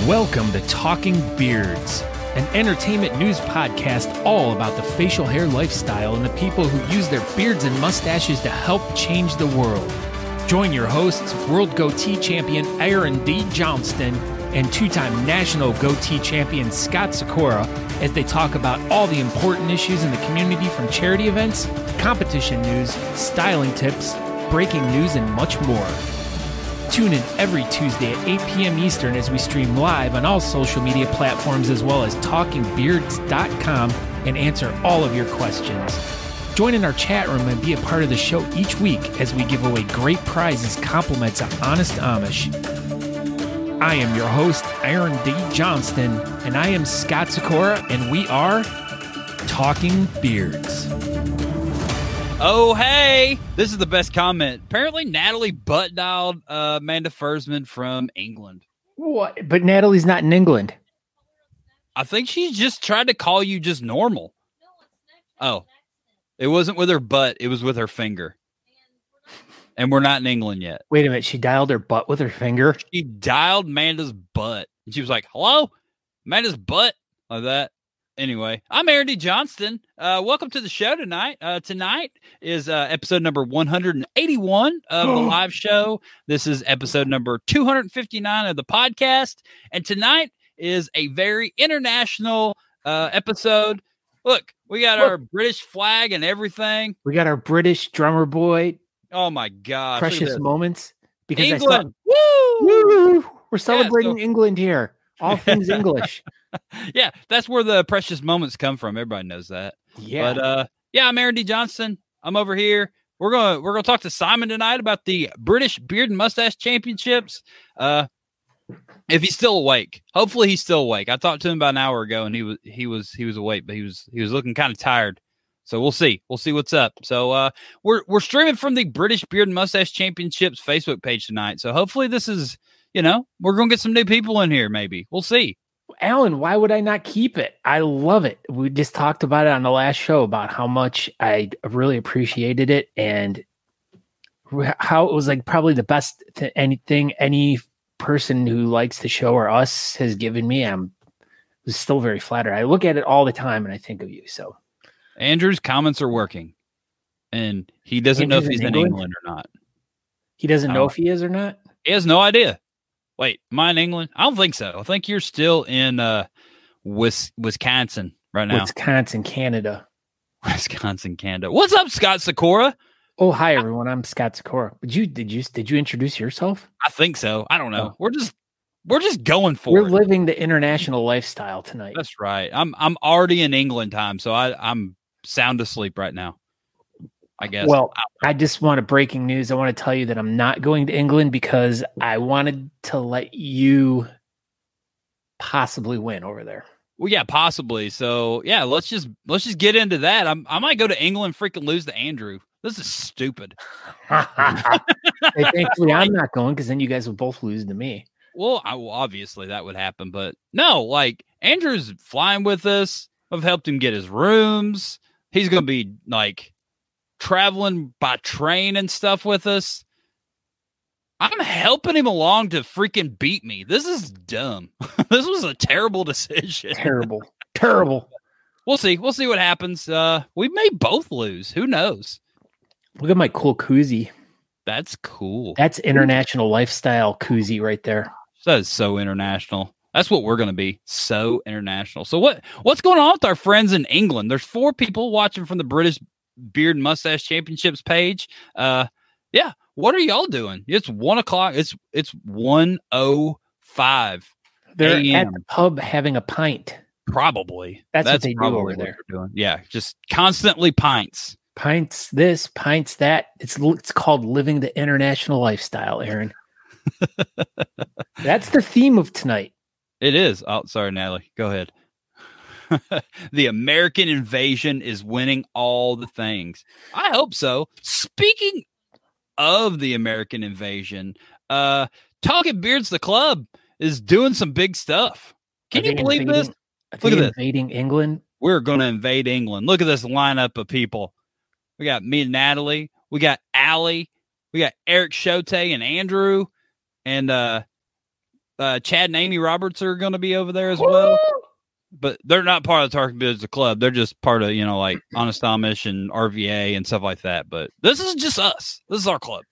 Welcome to Talking Beards, an entertainment news podcast all about the facial hair lifestyle and the people who use their beards and mustaches to help change the world. Join your hosts, World Goatee Champion Aaron D. Johnston and two-time National Goatee Champion Scott Sykora as they talk about all the important issues in the community, from charity events, competition news, styling tips, breaking news, and much more. Tune in every Tuesday at 8 p.m. Eastern as we stream live on all social media platforms as well as talkingbeards.com and answer all of your questions. Join in our chat room and be a part of the show each week as we give away great prizes, compliments of Honest Amish. I am your host, Aaron D. Johnston, and I am Scott Sykora, and we are Talking Beards. Oh, hey, this is the best comment. Apparently, Natalie butt-dialed Amanda Fursman from England. What? But Natalie's not in England. I think she just tried to call you just normal. Oh, it wasn't with her butt. It was with her finger. And we're not in England yet. Wait a minute. She dialed her butt with her finger? She dialed Amanda's butt. And she was like, hello? Amanda's butt? Like that. Anyway, I'm Aaron D. Johnston. Welcome to the show tonight. Tonight is episode number 181 of the live show. This is episode number 259 of the podcast. And tonight is a very international episode. Look, we got our British flag and everything. We got our British drummer boy. Oh, my gosh. Precious moments. Because England. Woo! We're celebrating England here. All things English. Yeah, that's where the precious moments come from. Everybody knows that. Yeah. But I'm Aaron D. Johnston. I'm over here. We're gonna talk to Simon tonight about the British Beard and Mustache Championships. If he's still awake. Hopefully he's still awake. I talked to him about an hour ago and he was awake, but he was looking kind of tired. So we'll see. We'll see what's up. So we're streaming from the British Beard and Mustache Championships Facebook page tonight. So hopefully this is, we're gonna get some new people in here, maybe. We'll see. Alan, why would I not keep it? I love it. We just talked about it on the last show about how much I really appreciated it and how it was like probably the best anything any person who likes the show or us has given me. I'm still very flattered. I look at it all the time and I think of you. So Andrew's comments are working and he doesn't know if he's in England or not. He doesn't know if he is or not? He has no idea. Wait, am I in England? I don't think so. I think you're still in Wisconsin right now. Wisconsin, Canada. Wisconsin, Canada. What's up, Scott Sykora? Oh, hi everyone. I'm Scott Sykora. Did you introduce yourself? I think so. I don't know. We're just going for it. We're living the international lifestyle tonight. That's right. I'm already in England time, so I'm sound asleep right now, I guess. Well, I just want breaking news. I want to tell you that I'm not going to England because I wanted to let you possibly win over there. Well, yeah, possibly. So, yeah, let's just get into that. I might go to England, freaking lose to Andrew. This is stupid. Hey, thankfully, I'm not going because then you guys will both lose to me. Well, obviously that would happen, but no, like Andrew's flying with us. I've helped him get his rooms. He's going to be like traveling by train and stuff with us. I'm helping him along to freaking beat me. This is dumb. This was a terrible decision. Terrible. We'll see what happens. We may both lose. Who knows? Look at my cool koozie. That's cool. That's international lifestyle koozie right there. That is so international. That's what we're going to be. So international. So what's going on with our friends in England? There's 4 people watching from the British Beard and Mustache Championships page. Yeah. What are y'all doing? It's 1:00. It's 1:05. They're at the pub having a pint. Probably. That's what they do over there. Doing. Yeah. Just constantly pints. Pints this, pints that. It's called living the international lifestyle, Aaron. That's the theme of tonight. It is. Oh, sorry, Natalie. Go ahead. The American invasion is winning all the things. I hope so. Speaking of the American invasion, Talking Beards the Club is doing some big stuff. Can you believe this? Look at this. Invading England. We're going to invade England. Look at this lineup of people. We got me and Natalie. We got Allie. We got Eric Shote and Andrew. And Chad and Amy Roberts are going to be over there as well. But they're not part of the Talking Beards Club. They're just part of, like Honest Amish and RVA and stuff like that. But this is just us. This is our club.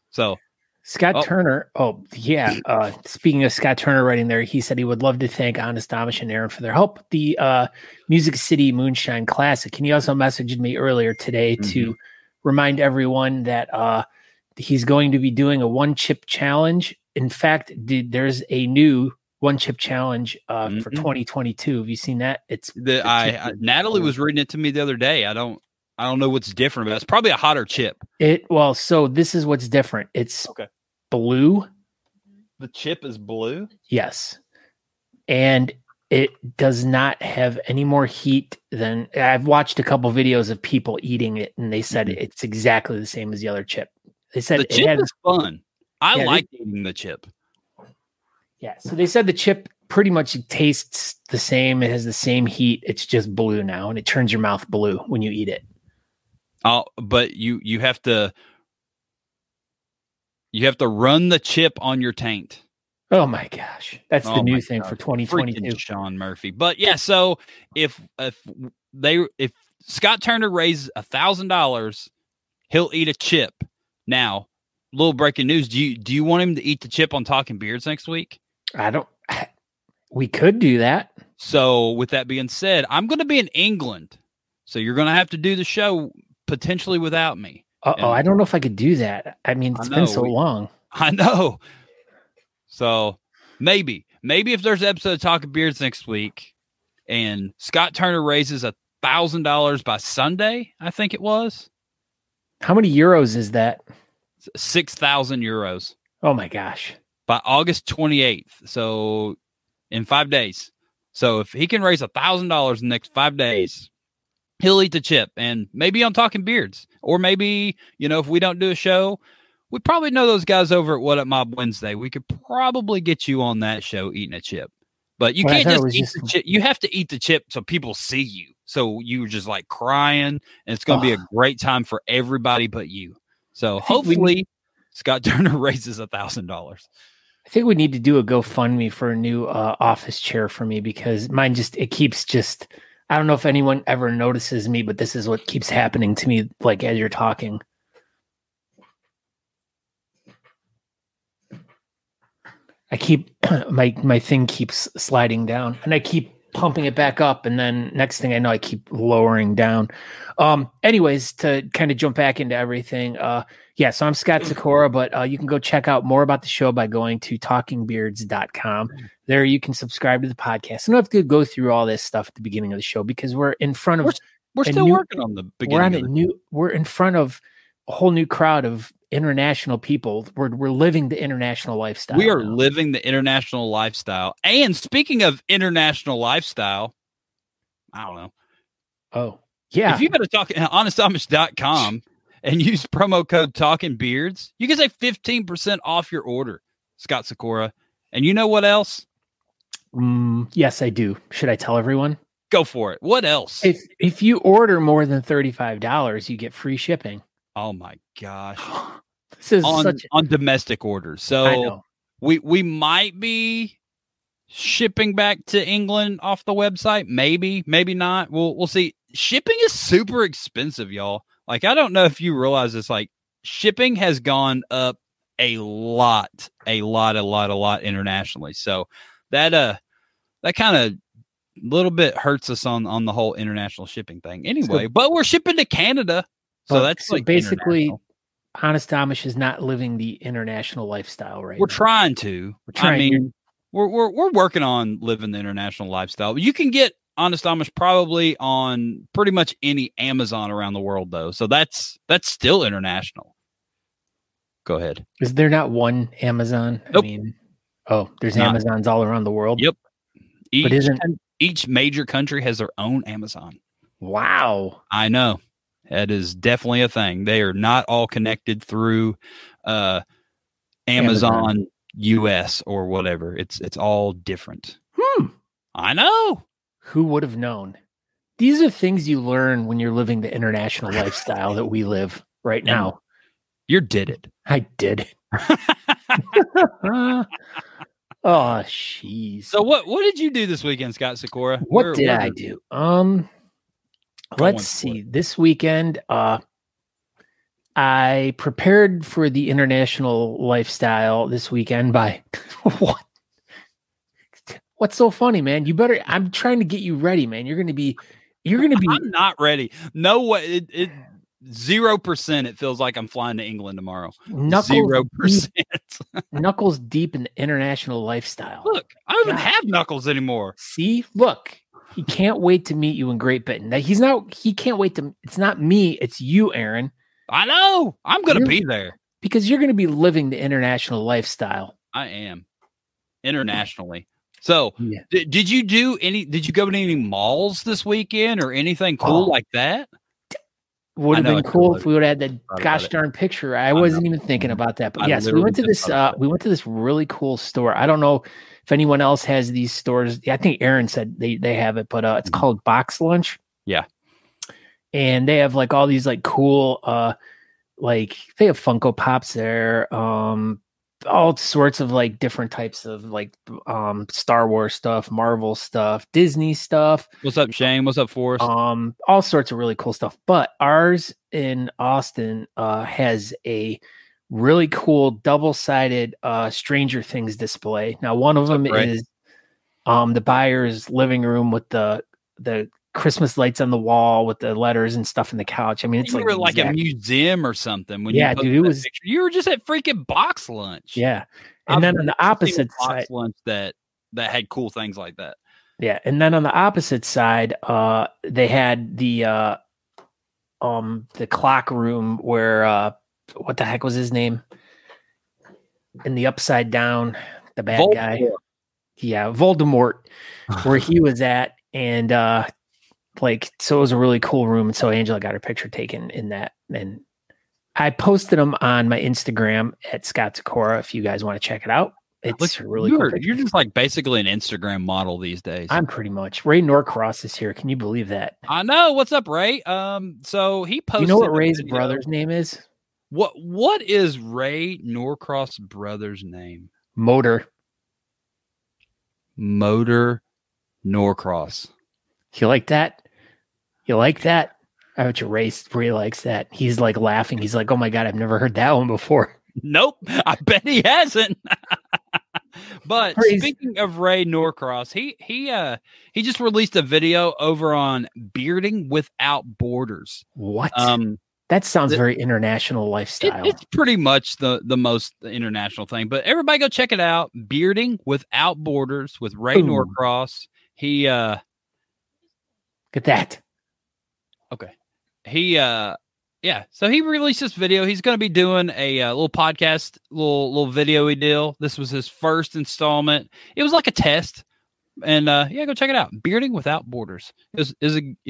So Scott Turner. Oh, yeah. Speaking of Scott Turner writing there, he said he would love to thank Honest Amish and Aaron for their help. The Music City Moonshine Classic. And he also messaged me earlier today to remind everyone that he's going to be doing a one-chip challenge. In fact, there's a new one-chip challenge for 2022. Have you seen that? It's Natalie was reading it to me the other day. I don't know what's different, but it's probably a hotter chip. So this is what's different. It's blue. The chip is blue? Yes. And it does not have any more heat than I've watched a couple videos of people eating it, and they said it's exactly the same as the other chip. They said the chip is fun. I like eating the chip. Yeah. So they said the chip pretty much tastes the same. It has the same heat. It's just blue now, and it turns your mouth blue when you eat it. Oh, but you have to run the chip on your taint. Oh my gosh, that's the new thing for 2022. Freaking Sean Murphy. But yeah, so if Scott Turner raises $1,000, he'll eat a chip. Now, little breaking news: do you want him to eat the chip on Talking Beards next week? We could do that. So with that being said, I'm going to be in England, so you're going to have to do the show potentially without me. I don't know if I could do that. I mean, it's been so long. I know. So maybe if there's an episode of Talking Beards next week and Scott Turner raises $1,000 by Sunday, I think it was. How many euros is that? 6,000 euros. Oh my gosh. By August 28th. So in 5 days. So if he can raise $1,000 in the next 5 days, he'll eat the chip, and maybe on Talking Beards, or maybe, if we don't do a show, we probably know those guys over at What Up Mob Wednesday. We could probably get you on that show eating a chip, but you can't just eat the chip. You have to eat the chip so people see you. So you're just like crying, and it's going to be a great time for everybody but you. So hopefully Scott Turner raises $1,000. I think we need to do a GoFundMe for a new office chair for me, because mine I don't know if anyone ever notices me, but this is what keeps happening to me, like as you're talking. I keep my thing keeps sliding down, and I keep pumping it back up, and then next thing I know, I keep lowering down. Anyways, to kind of jump back into everything, so I'm Scott Sykora, but you can go check out more about the show by going to talkingbeards.com. There you can subscribe to the podcast. I don't have to go through all this stuff at the beginning of the show, because we're in front of we're still working on the beginning. We're in front of a whole new crowd of international people. We're living the international lifestyle. We are living the international lifestyle. And speaking of international lifestyle, I don't know. Oh, yeah. If you go to honestamish.com and use promo code Talking Beards, you can save 15% off your order, Scott Sykora. And you know what else? Yes, I do. Should I tell everyone? Go for it. What else? If you order more than $35, you get free shipping. Oh my gosh. This is on domestic orders. So we might be shipping back to England off the website. Maybe not. We'll see. Shipping is super expensive, y'all. Like, I don't know if you realize this, like shipping has gone up a lot internationally. So that kind of little bit hurts us on the whole international shipping thing anyway, but we're shipping to Canada. So that's like basically Honest Amish is not living the international lifestyle right now. We're trying to. We're working on living the international lifestyle. You can get Honest Amish probably on pretty much any Amazon around the world, though. So that's still international. Go ahead. Is there not one Amazon? Nope. There's Amazons all around the world. Yep. Each major country has their own Amazon. Wow. I know. That is definitely a thing. They are not all connected through Amazon US or whatever. It's all different. I know. Who would have known? These are things you learn when you're living the international lifestyle that we live right now. You did it. I did it. Oh, jeez. So what did you do this weekend, Scott Sykora? What did I do? Let's see. This weekend, I prepared for the international lifestyle this weekend by what? What's so funny, man? I'm trying to get you ready, man. You're gonna be I'm not ready. No way. It 0%. It feels like I'm flying to England tomorrow. 0%. Knuckles deep in the international lifestyle. Look, I don't even have Knuckles anymore. See, look, he can't wait to meet you in Great Britain. He can't wait to. It's not me. It's you, Aaron. I know. I'm going to be there because you're going to be living the international lifestyle. I am internationally. So, did you go to any malls this weekend or anything cool like that? Would have been cool if we would have had that gosh darn picture. I wasn't even thinking about that. But yes, we went to this really cool store. I don't know if anyone else has these stores. I think Aaron said they have it, but it's called Box Lunch. Yeah. And they have like all these like cool like they have Funko Pops there, all sorts of like different types of like Star Wars stuff, Marvel stuff, Disney stuff. What's up, Shane? What's up, Forrest? All sorts of really cool stuff. But ours in Austin has a really cool double-sided Stranger Things display. Now, one of them is the buyer's living room with the Christmas lights on the wall with the letters and stuff in the couch. I mean, it's like a museum or something. When dude, it was. Picture. You were just at freaking Box Lunch. Yeah, and then on the opposite side, Box Lunch that had cool things like that. Yeah, and then on the opposite side, they had the clock room where what the heck was his name? In the Upside Down, the bad guy. Yeah, Voldemort, where he was at, and so it was a really cool room. And so Angela got her picture taken in that. And I posted them on my Instagram at Scott Sykora if you guys want to check it out. It's really cool. You're just like basically an Instagram model these days. I'm pretty much. Ray Norcross is here. Can you believe that? I know. What's up, Ray? So he posted. You know what Ray's brother's name is? What is Ray Norcross' brother's name? Motor Norcross. You like that? You like that? I bet your Ray likes that. He's like laughing. He's like, oh my God, I've never heard that one before. Nope. I bet he hasn't. But speaking of Ray Norcross, he just released a video over on Bearding Without Borders. What? That sounds very international lifestyle. It's pretty much the most international thing, but everybody go check it out. Bearding Without Borders with Ray Norcross. He get that. Okay. So he released this video. He's going to be doing a little podcast, little video deal. This was his first installment. It was like a test, and go check it out. Bearding Without Borders. It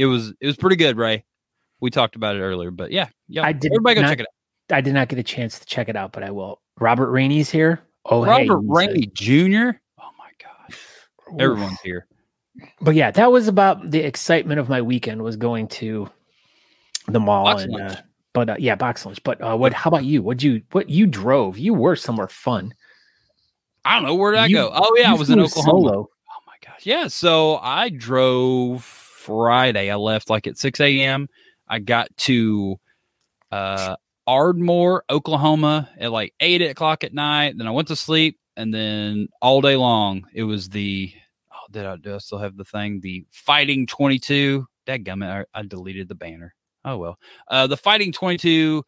was pretty good, Ray. We talked about it earlier, but everybody go check it out. I did not get a chance to check it out, but I will. Robert Rainey's here. Oh, Robert Rainey Jr. Oh my gosh, everyone's here. But yeah, that was about the excitement of my weekend, was going to the mall Box Lunch. Box Lunch. But how about you? What you drove? You were somewhere fun. I don't know, where did I go? Oh yeah, I was in Oklahoma. Solo. Oh my gosh. Yeah, so I drove Friday. I left like at 6 a.m. I got to Ardmore, Oklahoma at like 8 o'clock at night. Then I went to sleep, and then all day long it was do I still have the thing? The Fighting 22. Dadgummit, I deleted the banner. Oh well. The Fighting 22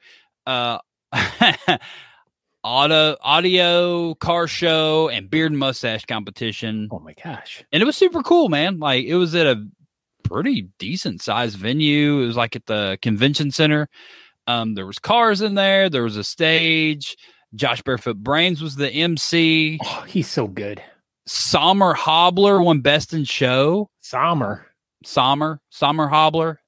audio car show and beard and mustache competition. Oh my gosh. And it was super cool, man. Like, it was at a pretty decent sized venue. It was like at the convention center. There was cars in there. There was a stage. Josh Barefoot Brains was the MC. Oh, he's so good. Sommer Hobbler won Best in Show. Sommer Hobbler.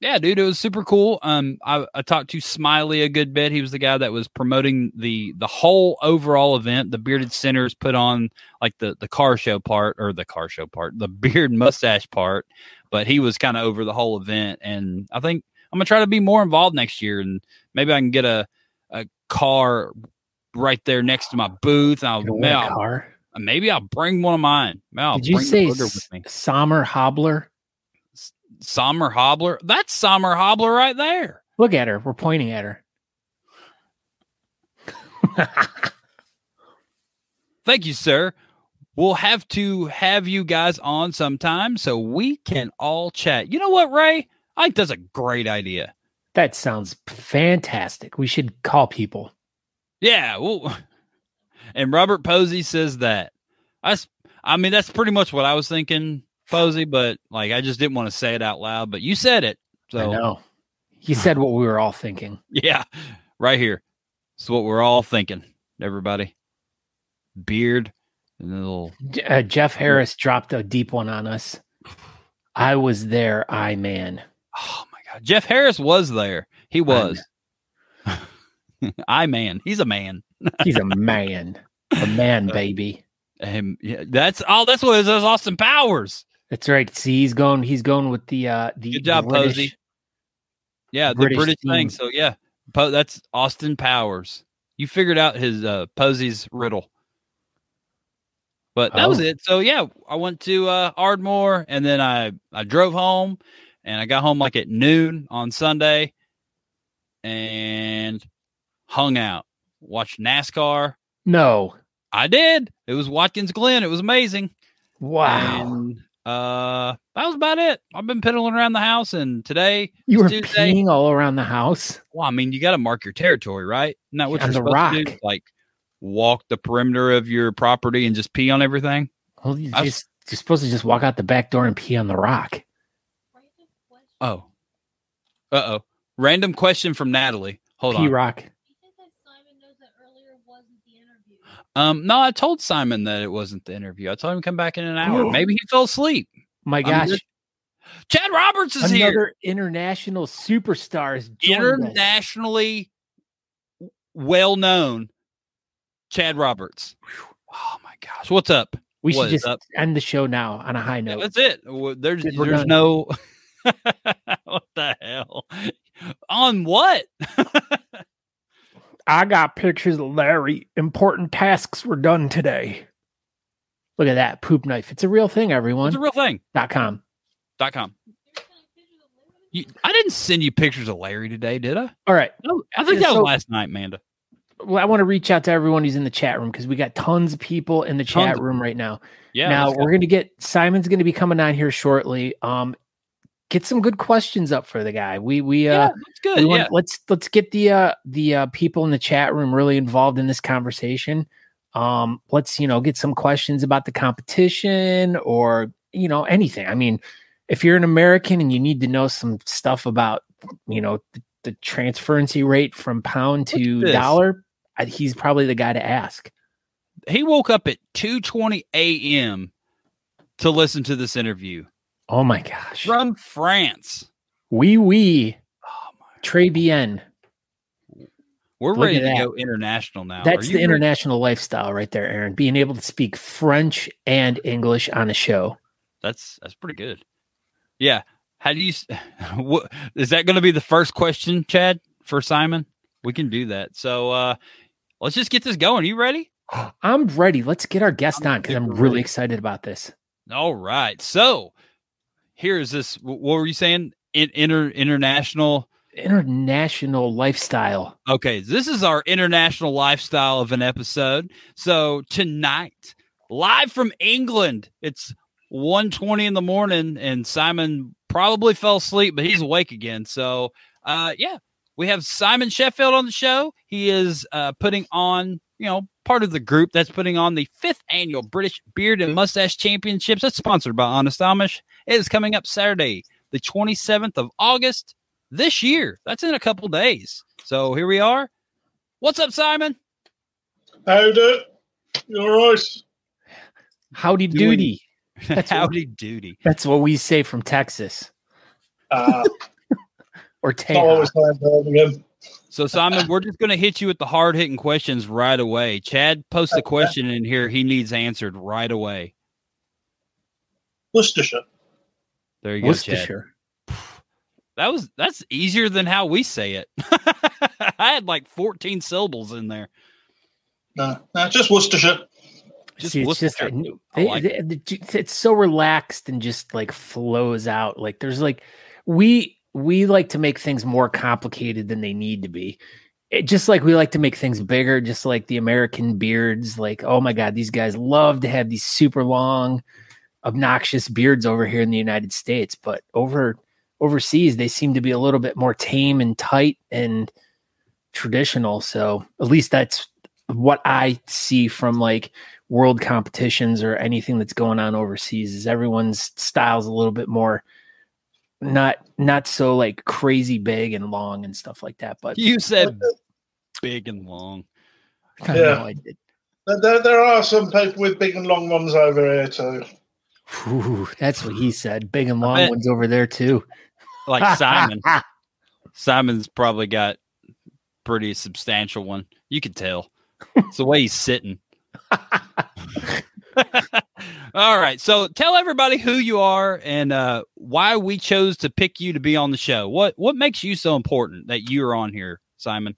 Yeah, dude, it was super cool. I talked to Smiley a good bit. He was the guy that was promoting the whole overall event. The Bearded Centers put on like the car show part, the beard and mustache part, but he was kind of over the whole event. And I think I'm gonna try to be more involved next year, and maybe I can get a car right there next to my booth. Maybe I'll bring one of mine. Did you say Sommer Hobbler? Sommer Hobbler? That's Sommer Hobbler right there. Look at her. We're pointing at her. Thank you, sir. We'll have to have you guys on sometime so we can all chat. You know what, Ray? I think that's a great idea. That sounds fantastic. We should call people. Yeah. Well, and Robert Posey says that. I mean, that's pretty much what I was thinking, Posey, but like I just didn't want to say it out loud. But you said it. So I know. He said what we were all thinking. Yeah. Right here. It's what we're all thinking, everybody. Beard. And a little Jeff Harris dropped a deep one on us. I was there, man. Oh my God. Jeff Harris was there. He was. Man. He's a man. He's a man. A man, baby. Yeah, that's what it is. That's Austin Powers. That's right. See, he's going with the good job, British, Posey. Yeah, the British thing. So yeah, that's Austin Powers. You figured out his Posey's riddle. But that was it. So yeah, I went to Ardmore, and then I drove home, and I got home like at noon on Sunday, and hung out, watched NASCAR. No, I did. It was Watkins Glen. It was amazing. Wow. And that was about it. I've been piddling around the house, and today you were Tuesday. Peeing all around the house. Well, I mean, you got to mark your territory, right? Isn't that what you're supposed rock. to do? Like walk the perimeter of your property and just pee on everything? Well, you're supposed to just walk out the back door and pee on the rock. Oh. Uh-oh. Random question from Natalie. Hold on. P-Rock. No, I told Simon that it wasn't the interview. I told him to come back in an hour. Maybe he fell asleep. My gosh. Chad Roberts is here. Another international superstar is internationally well-known Chad Roberts. Oh, my gosh. What's up? We should just end the show now on a high note. Yeah, that's it. There's no... What the hell? On what? I got pictures of Larry. Important tasks were done today. Look at that poop knife. It's a real thing, everyone. It's a real thing. .com. I didn't send you pictures of Larry today, did I? All right. I think that was last night, Amanda. Well, I want to reach out to everyone who's in the chat room because we got tons of people in the chat room right now. Yeah. Now we're going to get Simon's going to be coming on here shortly. Get some good questions up for the guy. That's good. Let's get the people in the chat room really involved in this conversation. Let's get some questions about the competition or anything. I mean, if you're an American and you need to know some stuff about the transferency rate from pound to dollar, he's probably the guy to ask. He woke up at 2:20 a.m. to listen to this interview. Oh my gosh. From France. Oui. Oh my Très bien. We're ready to go international now. That's the international lifestyle right there, Aaron. Being able to speak French and English on a show. That's pretty good. Yeah. How do you what is that going to be the first question, Chad, for Simon? We can do that. So let's just get this going. Are you ready? I'm ready. Let's get our guest on because I'm really excited about this. All right. So here's this. What were you saying? International lifestyle. Okay. This is our international lifestyle of an episode. So tonight, live from England, it's 1:20 in the morning, and Simon probably fell asleep, but he's awake again. So, we have Simon Sheffield on the show. He is putting on, part of the group that's putting on the 5th annual British Beard and Mustache Championships. That's sponsored by Honest Amish. It is coming up Saturday, the 27th of August this year. That's in a couple days. So here we are. What's up, Simon? Howdy. You all right? Howdy doody. Howdy doody. That's what we say from Texas. Or Tejas. Again. So, Simon, we're just going to hit you with the hard-hitting questions right away. Chad posted a question in here he needs answered right away. Worcestershire. There you go, Chad. That's easier than how we say it. I had like 14 syllables in there. No, just Worcestershire. It's so relaxed and just like flows out. Like there's like we like to make things more complicated than they need to be. Just like we like to make things bigger, just like the American beards. Like, oh my God, these guys love to have these super long, obnoxious beards over here in the United States. But overseas, they seem to be a little bit more tame and tight and traditional. So at least that's what I see from like world competitions or anything that's going on overseas, is everyone's style's a little bit more not so like crazy big and long and stuff like that. But you said big and long. I know I did. There are some people with big and long ones over here too. Ooh, that's what he said. Big and long ones over there too. Like Simon. Simon's probably got pretty substantial one. You could tell. It's the way he's sitting. All right. So tell everybody who you are and why we chose to pick you to be on the show. What makes you so important that you're on here, Simon?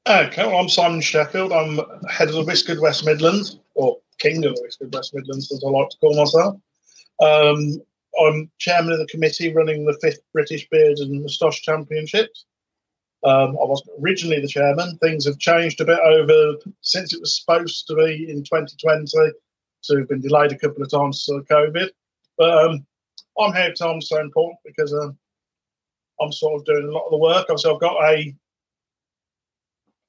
Okay, well, I'm Simon Sheffield. I'm head of the Whiskered West Midlands, or king of the Whiskered West Midlands, as I like to call myself. I'm chairman of the committee running the 5th British Beard and Mustache Championships. I wasn't originally the chairman. Things have changed a bit since it was supposed to be in 2020. So we've been delayed a couple of times because of COVID. But I'm here to tell them so important because I'm sort of doing a lot of the work. Obviously, I've got a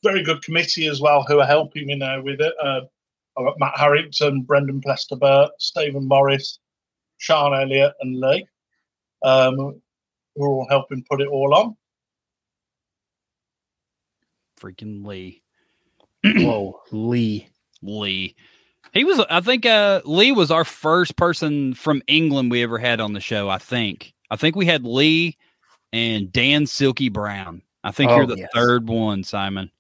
very good committee as well who are helping me now with it. I've got Matt Harrington, Brendan Plester-Burt, Stephen Morris, Sean Elliott and Lee. We're all helping put it all on. Freaking Lee. Whoa, Lee. He was, I think Lee was our first person from England we ever had on the show, I think. I think we had Lee and Dan Silky Brown. I think you're the third one, Simon.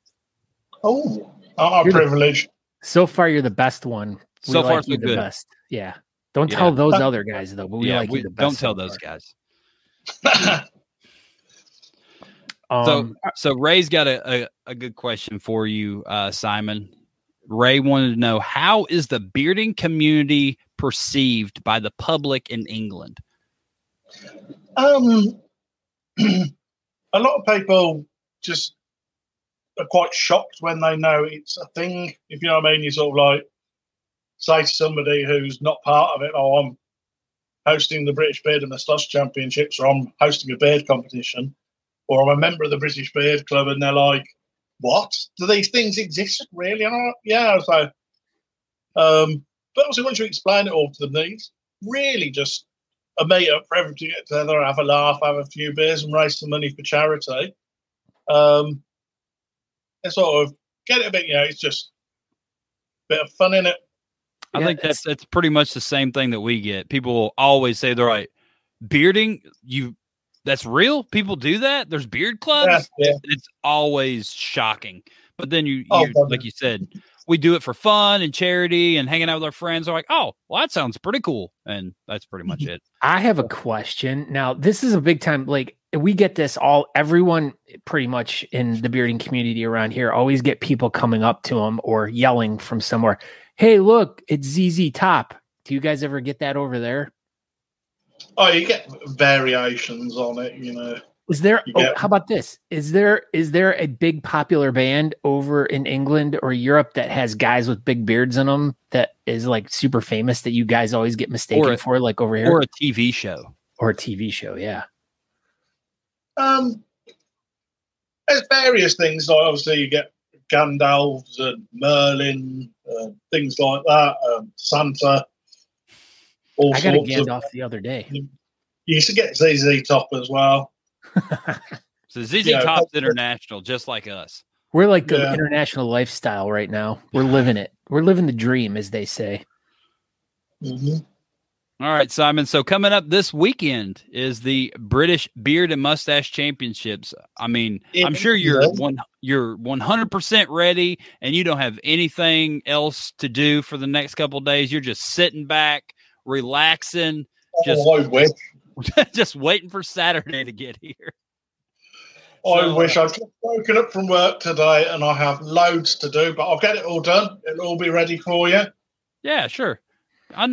Oh, our privilege. So far, you're the best one. So far, so the good. Best. Yeah. Don't tell those other guys, though, but we like you the best. Don't tell those guys. So Ray's got a good question for you, Simon. Ray wanted to know, how is the bearding community perceived by the public in England? A lot of people just are quite shocked when they know it's a thing. If you know what I mean, you sort of like say to somebody who's not part of it, "Oh, I'm hosting the British Beard and Mustache Championships," or "I'm hosting a beard competition," or "I'm a member of the British Beard Club," and they're like, "What? Do these things exist really?" And I'm like, yeah. So, but also once you explain it all to them, it's really just a meet up for everyone to get together, have a laugh, have a few beers, and raise some money for charity. And sort of get it a bit, it's just a bit of fun in it. I think that's pretty much the same thing that we get. People will always say, they're like, bearding, that's real? People do that? There's beard clubs? Yeah. It's always shocking. But then you like you said, we do it for fun and charity and hanging out with our friends. They're like, oh, well, that sounds pretty cool. And that's pretty much it. I have a question. Now, this is a big time, like, we get this everyone pretty much in the bearding community around here always get people coming up to them or yelling from somewhere, "Hey, look, it's ZZ Top." Do you guys ever get that over there? Oh, you get variations on it, Is there? How about this? Is there a big popular band over in England or Europe that has guys with big beards in them that is like super famous that you guys always get mistaken for, like over here, or a TV show, Yeah. There's various things. Like obviously, you get Gandalfs and Merlin, things like that. Santa. I got a Gandalf the other day. You used to get ZZ Top as well. So ZZ Top's international, just like us. We're like the international lifestyle right now. We're living it. We're living the dream, as they say. Mm-hmm. All right, Simon. So coming up this weekend is the British Beard and Mustache Championships. I mean, I'm sure you're 100% ready, and you don't have anything else to do for the next couple of days. You're just sitting back, relaxing, just waiting for Saturday to get here. I wish I'd just woken up from work today and I have loads to do, but I'll get it all done. It'll all be ready for you. Yeah, sure. I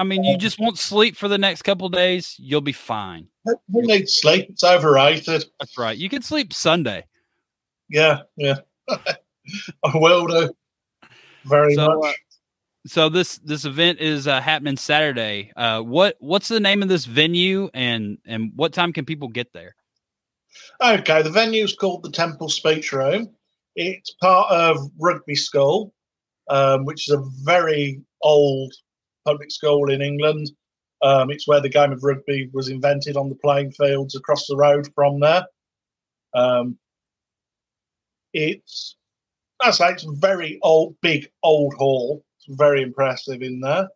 mean, you just won't sleep for the next couple of days. You'll be fine. Who needs sleep? It's overrated. That's right. You can sleep Sunday. Yeah. I will do. Very much. So this event is happening Saturday. What's the name of this venue and what time can people get there? Okay, the venue's called the Temple Speech Room. It's part of Rugby School, which is a very old public school in England. It's where the game of rugby was invented, on the playing fields across the road from there. It's a very big old hall. It's very impressive in there.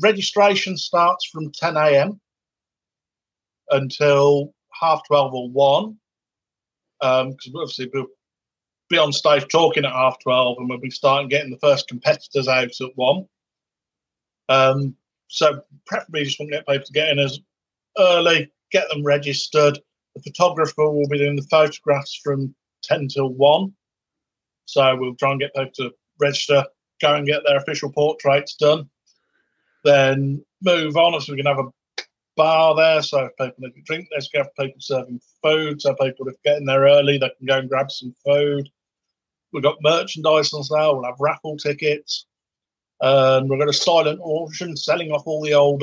Registration starts from 10 a.m. until 12:30 or 1. Because obviously we'll be on stage talking at 12:30 and we'll be starting getting the first competitors out at 1. So preferably just want to get people to get in as early, get them registered. The photographer will be doing the photographs from 10 till 1. So we'll try and get people to register, go and get their official portraits done. Then move on. So we can have a bar there. So if people need to drink, there's going to have people serving food. So people, if getting there early, they can go and grab some food. We've got merchandise on sale. We'll have raffle tickets. We've got a silent auction selling off all the old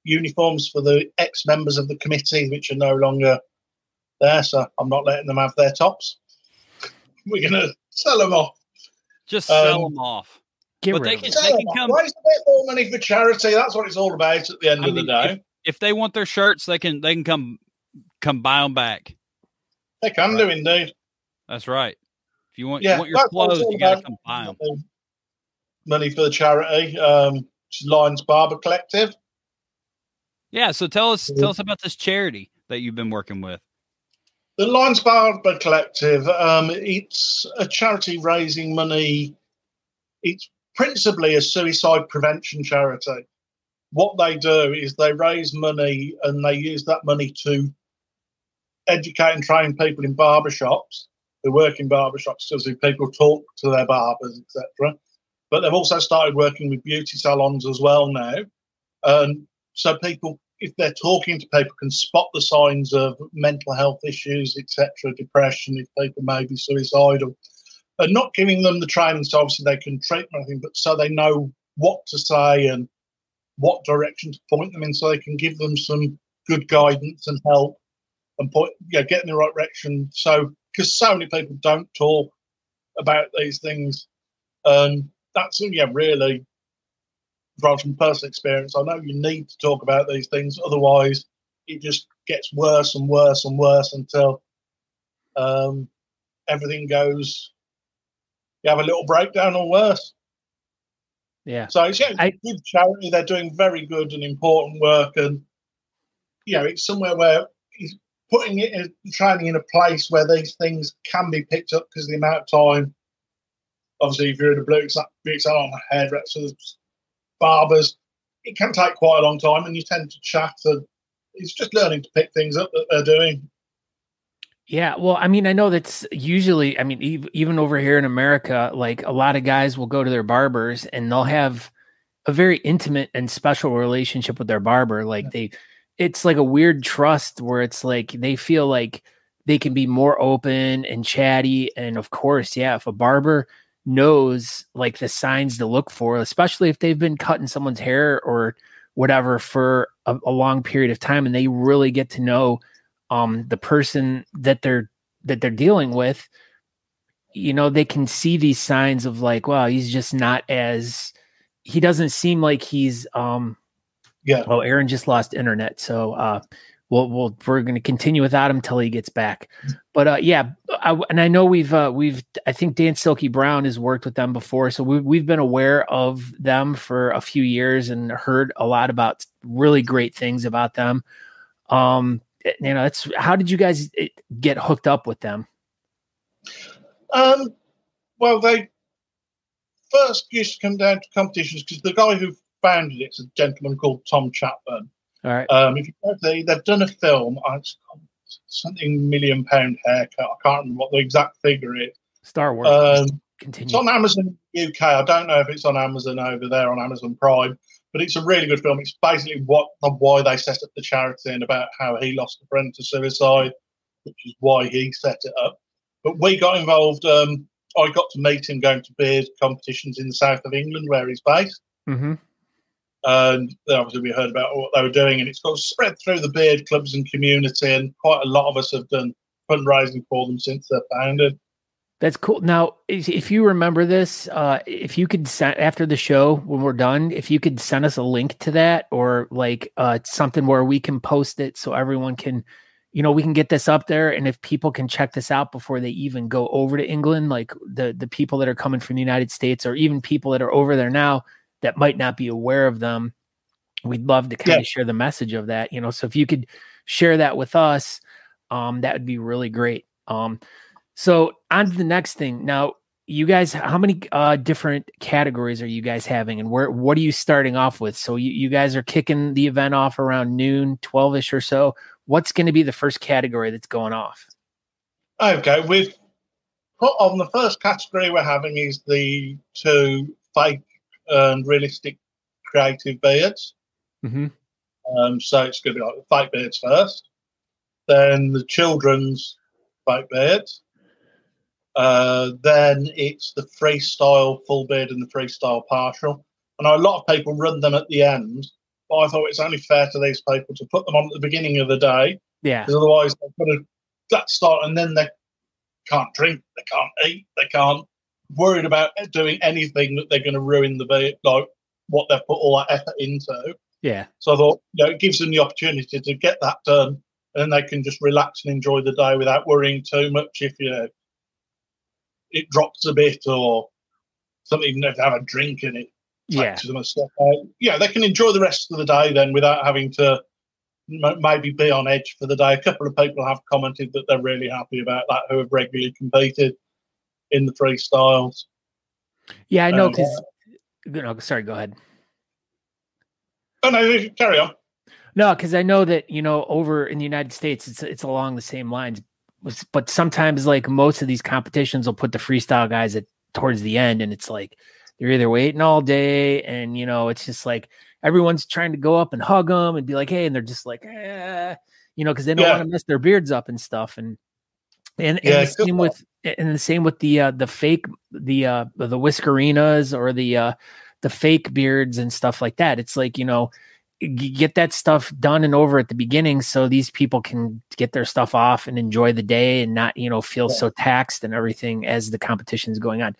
uniforms for the ex-members of the committee, which are no longer there. So I'm not letting them have their tops. We're going to sell them off. Just sell them off. But they can come. Raise a bit more money for charity. That's what it's all about at the end of the day. If they want their shirts, they can come buy them back. They can do indeed. That's right. If you want your clothes, you got to come buy them. Money for the charity, which is Lions Barber Collective. Yeah. So tell us about this charity that you've been working with. The Lions Barber Collective, it's a charity raising money. It's principally a suicide prevention charity. What they do is they raise money and they use that money to educate and train people in barbershops who work in barbershops, so people talk to their barbers, etc. But they've also started working with beauty salons as well now. So people, if they're talking to people, can spot the signs of mental health issues, etc., depression, if people may be suicidal. And not giving them the training so obviously they can treat anything, but so they know what to say and what direction to point them in, so they can give them some good guidance and help and get in the right direction. So, because so many people don't talk about these things, and that's really from personal experience. I know you need to talk about these things, otherwise it just gets worse and worse and worse until everything goes. You have a little breakdown or worse. Yeah. So it's a good charity. They're doing very good and important work, and it's somewhere where he's putting it in training in a place where these things can be picked up, because the amount of time, obviously, if you're in a blue salon, hairdressers, barbers, it can take quite a long time, and you tend to chat. And it's just learning to pick things up that they're doing. Yeah, well, I mean, I know that's usually, even over here in America, like a lot of guys will go to their barbers and they'll have a very intimate and special relationship with their barber. Like it's like a weird trust where it's like they feel like they can be more open and chatty. And of course, if a barber knows like the signs to look for, especially if they've been cutting someone's hair or whatever for a long period of time, and they really get to know the person that they're dealing with, they can see these signs of like, wow, he's just not he doesn't seem like he's, well, Aaron just lost internet. So, we're going to continue without him till he gets back. But, and I know I think Dan Silky Brown has worked with them before. So we've been aware of them for a few years and heard a lot about really great things about them. How did you guys get hooked up with them? Well, they first used to come down to competitions because the guy who founded it's a gentleman called Tom Chapman. All right. If you go there, they've done a film. something £1 million haircut. I can't remember what the exact figure is. Star Wars. Continue. It's on Amazon UK. I don't know if it's on Amazon over there on Amazon Prime, but it's a really good film. It's basically why they set up the charity and about how he lost a friend to suicide, which is why he set it up. But we got involved. I got to meet him going to beard competitions in the south of England where he's based. Mm-hmm. And then obviously we heard about what they were doing, and it's got spread through the beard clubs and community, and quite a lot of us have done fundraising for them since they're founded. That's cool. Now, if you remember this, if you could send after the show when we're done, if you could send us a link to that, or like something where we can post it so everyone can, we can get this up there, and if people can check this out before they even go over to England, like the people that are coming from the United States, or even people that are over there now that might not be aware of them, we'd love to kind of share the message of that. So if you could share that with us, that would be really great. So on to the next thing. Now, you guys, how many different categories are you guys having, and what are you starting off with? So you guys are kicking the event off around noon, 12-ish or so. What's going to be the first category that's going off? Okay, we've put on the first category we're having is the 2 fake and realistic creative beards. Mm-hmm. So it's going to be like the fake beards first, then the children's fake beards. Then it's the freestyle full beard and the freestyle partial. And a lot of people run them at the end, but I thought it's only fair to these people to put them on at the beginning of the day. Yeah. Because otherwise they've got that start, and then they can't drink, they can't eat, they can't worried about doing anything that they're going to ruin the beard, like what they've put all that effort into. Yeah. So I thought, it gives them the opportunity to get that done, and then they can just relax and enjoy the day without worrying too much if it drops a bit or something, they have a drink in it. Yeah. Them and stuff. They can enjoy the rest of the day then without having to maybe be on edge for the day. A couple of people have commented that they're really happy about that who have regularly competed in the freestyles. Yeah, I know. Sorry, go ahead. Oh no, carry on. No, because I know that over in the United States, it's along the same lines. But sometimes, like most of these competitions, will put the freestyle guys towards the end, and it's like they're either waiting all day, and it's just like everyone's trying to go up and hug them and be like, "Hey," and they're just like, because they don't want to mess their beards up and stuff, and the same with the fake the whiskerinas or the fake beards and stuff like that. It's like get that stuff done and over at the beginning so these people can get their stuff off and enjoy the day and not, feel so taxed and everything as the competition is going on.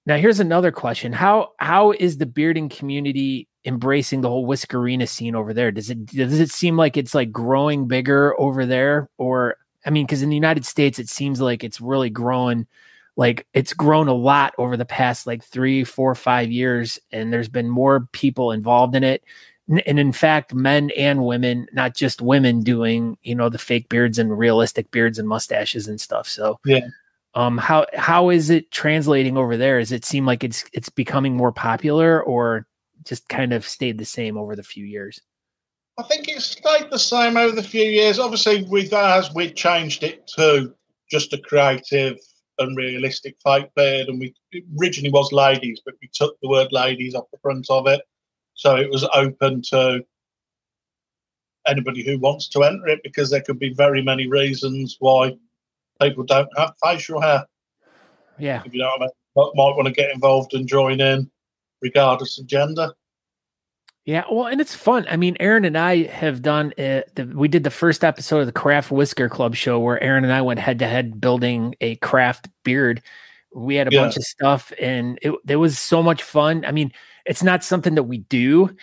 Now, here's another question. How is the bearding community embracing the whole whiskerina scene over there? Does it seem like it's like growing bigger over there? Or, because in the United States, it seems like it's really growing. Like it's grown a lot over the past 3, 4, 5 years. And there's been more people involved in it. And in fact, men and women, not just women doing, the fake beards and realistic beards and mustaches and stuff. So, how is it translating over there? Does it seem like it's becoming more popular, or just kind of stayed the same over the few years? I think it stayed the same over the few years. Obviously, as we changed it to just a creative and realistic fake beard, and it originally was ladies, but we took the word ladies off the front of it. So it was open to anybody who wants to enter it, because there could be very many reasons why people don't have facial hair. Yeah. If you know what I mean. Might want to get involved and join in regardless of gender. Yeah, well, and it's fun. Aaron and I have done we did the first episode of the Craft Whisker Club show where Aaron and I went head to head building a craft beard. We had a bunch of stuff, and it was so much fun. It's not something that we do,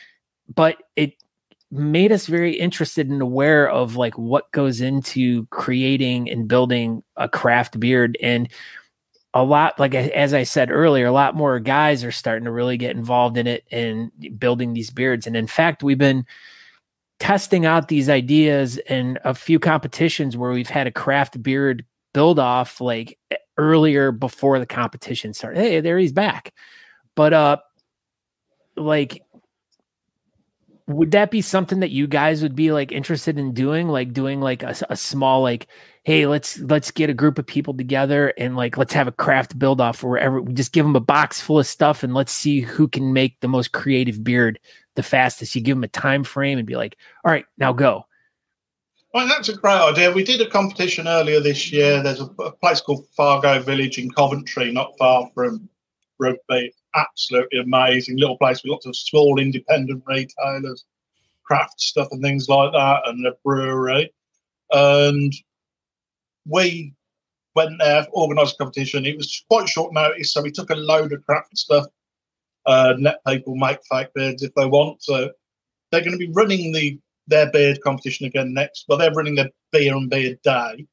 but it made us very interested and aware of what goes into creating and building a craft beard. And a lot, as I said earlier, a lot more guys are starting to really get involved in it and building these beards. And in fact, we've been testing out these ideas in a few competitions where we've had a craft beard build off earlier before the competition started. Hey, there he's back. But would that be something that you guys would be like interested in doing? Like doing like a small, like, hey, let's get a group of people together and like, let's have a craft build off wherever we just give them a box full of stuff and let's see who can make the most creative beard the fastest. You give them a time frame and be like, all right, now go. Well, that's a great idea. We did a competition earlier this year. There's a place called Fargo Village in Coventry, not far from Rugby. Absolutely amazing little place with lots of small independent retailers, craft stuff and things like that, and a brewery. And we went there, organised a competition. It was quite short notice, so we took a load of craft stuff and let people make fake beards if they want. So they're going to be running their beard competition again next. Well, they're running their Beer and Beard Day.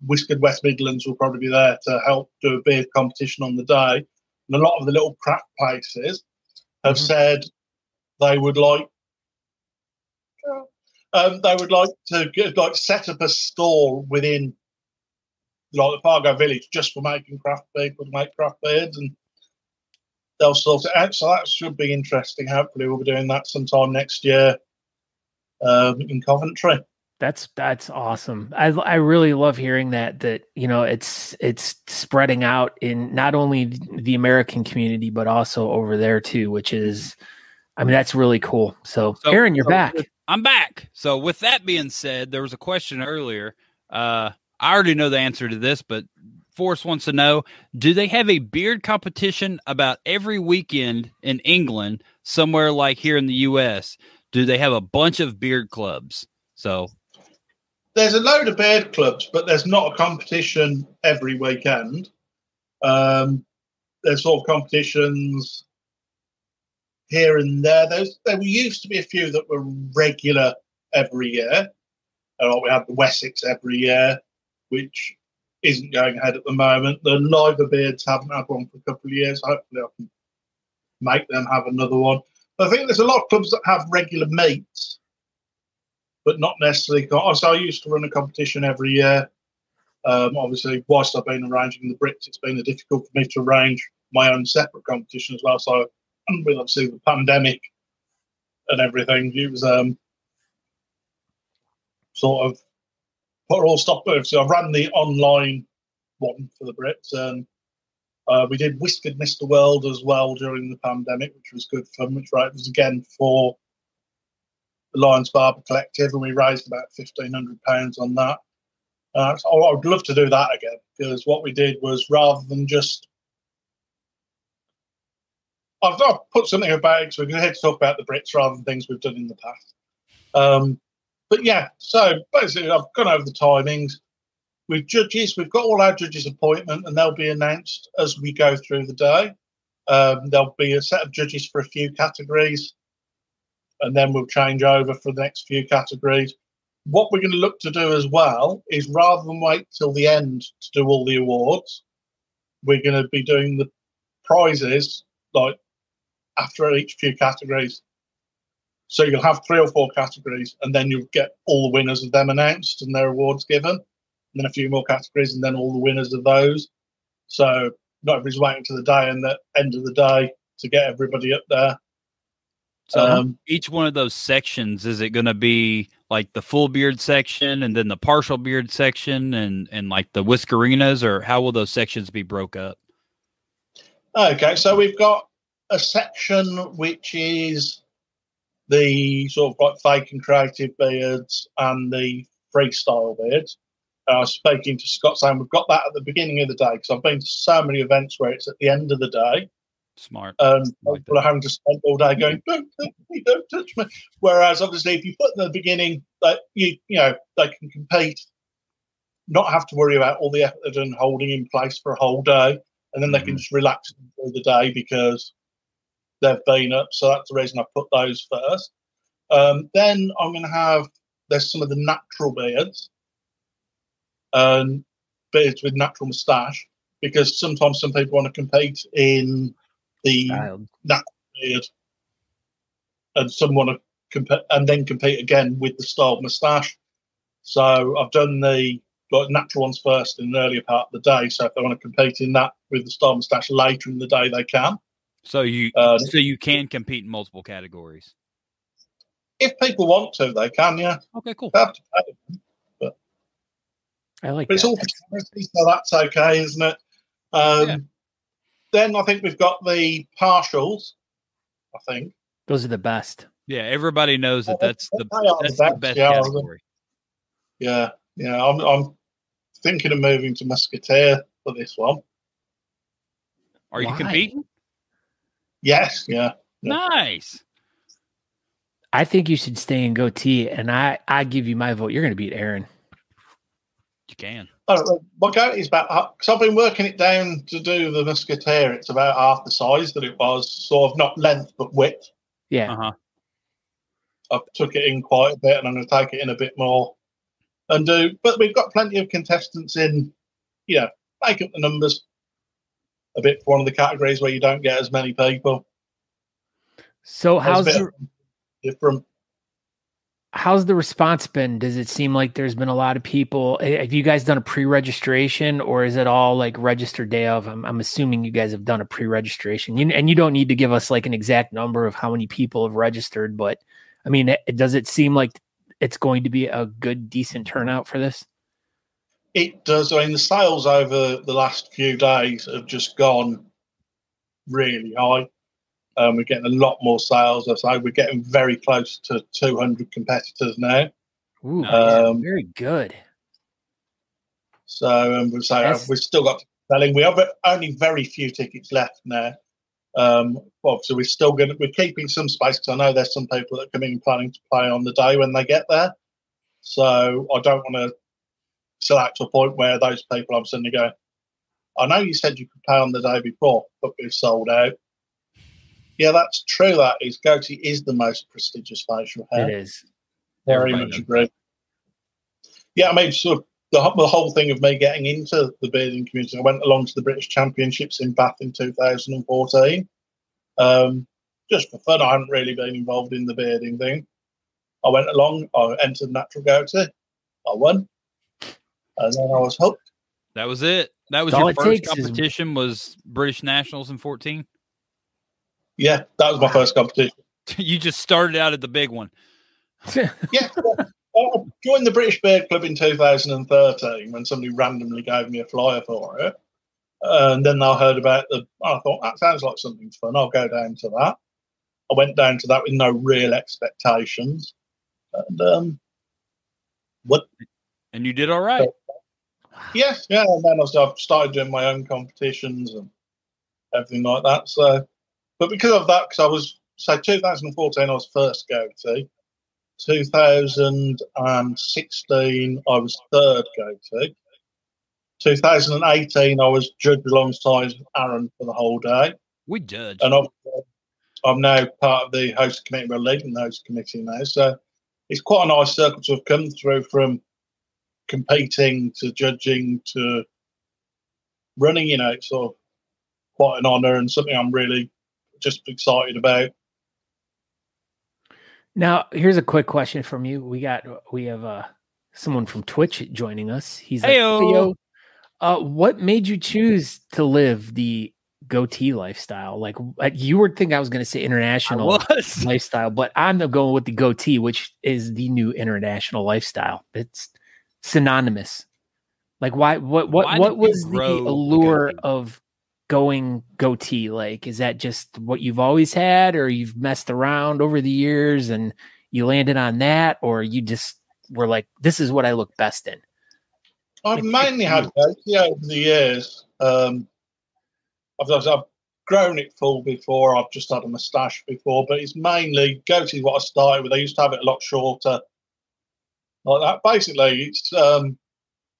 Whiskered West Midlands will probably be there to help do a beard competition on the day. And a lot of the little craft places have said they would like to set up a store within like the Fargo Village just for making craft people to make craft beards, and they'll sort it out. So that should be interesting. Hopefully, we'll be doing that sometime next year in Coventry. That's awesome. I really love hearing that you know it's spreading out in not only the American community but also over there too, which is, I mean, that's really cool. So Aaron, you're back. I'm back. So with that being said, there was a question earlier. I already know the answer to this, but Forrest wants to know: do they have a beard competition about every weekend in England, somewhere like here in the U.S.? Do they have a bunch of beard clubs? So. There's a load of beard clubs, but there's not a competition every weekend. There's sort of competitions here and there. There used to be a few that were regular every year. We had the Wessex every year, which isn't going ahead at the moment. The Liver Beards haven't had one for a couple of years. Hopefully I can make them have another one. But I think there's a lot of clubs that have regular meets, but not necessarily. So I used to run a competition every year. Obviously, whilst I've been arranging the Brits, it's been difficult for me to arrange my own separate competition as well. So, with obviously the pandemic and everything, it was sort of put all stop with. So I ran the online one for the Brits, and we did Whiskered Mr. World as well during the pandemic, which was good fun. Which was again for the Lions Barber Collective, and we raised about £1,500 on that. So I would love to do that again, because what we did was, rather than just, I've put something about it, so we're going to talk about the Brits rather than things we've done in the past. But yeah, so basically I've gone over the timings. With judges, we've got all our judges' appointment, and they'll be announced as we go through the day. There'll be a set of judges for a few categories, and then we'll change over for the next few categories. What we're going to look to do as well is, rather than wait till the end to do all the awards, we're going to be doing the prizes like after each few categories. So you'll have 3 or 4 categories, and then you'll get all the winners of them announced and their awards given, and then a few more categories, and then all the winners of those. So not everybody's waiting to the day and the end of the day to get everybody up there. So each one of those sections, is it going to be like the full beard section and then the partial beard section and like the whiskerinas, or how will those sections be broke up? Okay, so we've got a section which is the sort of like fake and creative beards and the freestyle beards. I was speaking to Scott saying we've got that at the beginning of the day, because I've been to so many events where it's at the end of the day. Smart. People are having to spend all day going, don't touch me, don't touch me. Whereas obviously if you put them at the beginning, you know, they can compete, not have to worry about all the effort they've done holding in place for a whole day, and then they can just relax through the day because they've been up. So that's the reason I put those first. Then I'm going to have, there's some of the natural beards, beards with natural moustache, because sometimes some people want to compete in the natural beard, and some want to compete and then compete again with the styled moustache. So I've done the natural ones first in the earlier part of the day. So if they want to compete in that with the styled moustache later in the day, they can. So you can compete in multiple categories. If people want to, they can, yeah. Okay, cool. They have to pay them, I like but it's that. all for charity, so that's okay, isn't it? Then I think we've got the partials, I think. Those are the best. Yeah, everybody knows that that's the best yeah, category. Yeah. I'm thinking of moving to Musketeer for this one. Are you Why? competing? Yes, yeah. Nice. I think you should stay in goatee, and I give you my vote. You're going to beat Aaron. You can. My goatee is about, because I've been working it down to do the Musketeer. It's about half the size that it was, sort of not length but width. Yeah. Uh-huh. I took it in quite a bit, and I'm going to take it in a bit more and do. But we've got plenty of contestants in. Yeah, make up the numbers a bit for one of the categories where you don't get as many people. So how's the response been? Does it seem like there's been a lot of people? Have you guys done a pre-registration, or is it all like registered day of? I'm assuming you guys have done a pre-registration. And you don't need to give us like an exact number of how many people have registered, but I mean, does it seem like it's going to be a good, decent turnout for this? It does. I mean, the sales over the last few days have just gone really high. We're getting a lot more sales. I say we're getting very close to 200 competitors now. Ooh, very good. So we've still got selling. We have only very few tickets left now. So we're keeping some space, because I know there's some people that come in planning to play on the day when they get there. So I don't want to sell out to a point where those people I'm suddenly going, I know you said you could play on the day before, but we've sold out. Yeah, that's true. That is, goatee is the most prestigious facial hair. It is. Very much agree. Yeah, I mean, sort of the whole thing of me getting into the bearding community, I went along to the British Championships in Bath in 2014. Just for fun. I hadn't really been involved in the bearding thing. I went along, I entered natural goatee, I won, and then I was hooked. That was it. That was your first competition, was British Nationals in 14? Yeah, that was my first competition. You just started out at the big one. Yeah. I joined the British Beard Club in 2013 when somebody randomly gave me a flyer for it. And then I heard about I thought, that sounds like something fun. I'll go down to that. I went down to that with no real expectations. And and you did all right. Yes, yeah. And then I started doing my own competitions and everything like that. So, but because of that, because I was, 2014, I was first goatee. 2016, I was third goatee. 2018, I was judged alongside Aaron for the whole day. We judged. And I'm now part of the host committee. We're leading the host committee now. So it's quite a nice circle to have come through, from competing to judging to running. It's sort of quite an honour and something I'm really just excited about. Now, here's a quick question from you. We have someone from Twitch joining us. He's like, "Hey, what made you choose to live the goatee lifestyle?" Like, you would think I was going to say international lifestyle, but I'm going with the goatee, which is the new international lifestyle. It's synonymous. Like, why? What was the allure of going goatee? Like, is that just what you've always had, or you've messed around over the years and you landed on that, or you just were like, this is what I look best in? I've mainly had goatee over the years. I've grown it full before. I've just had a moustache before, but it's mainly goatee what I started with. I used to have it a lot shorter, like that. Basically, it's I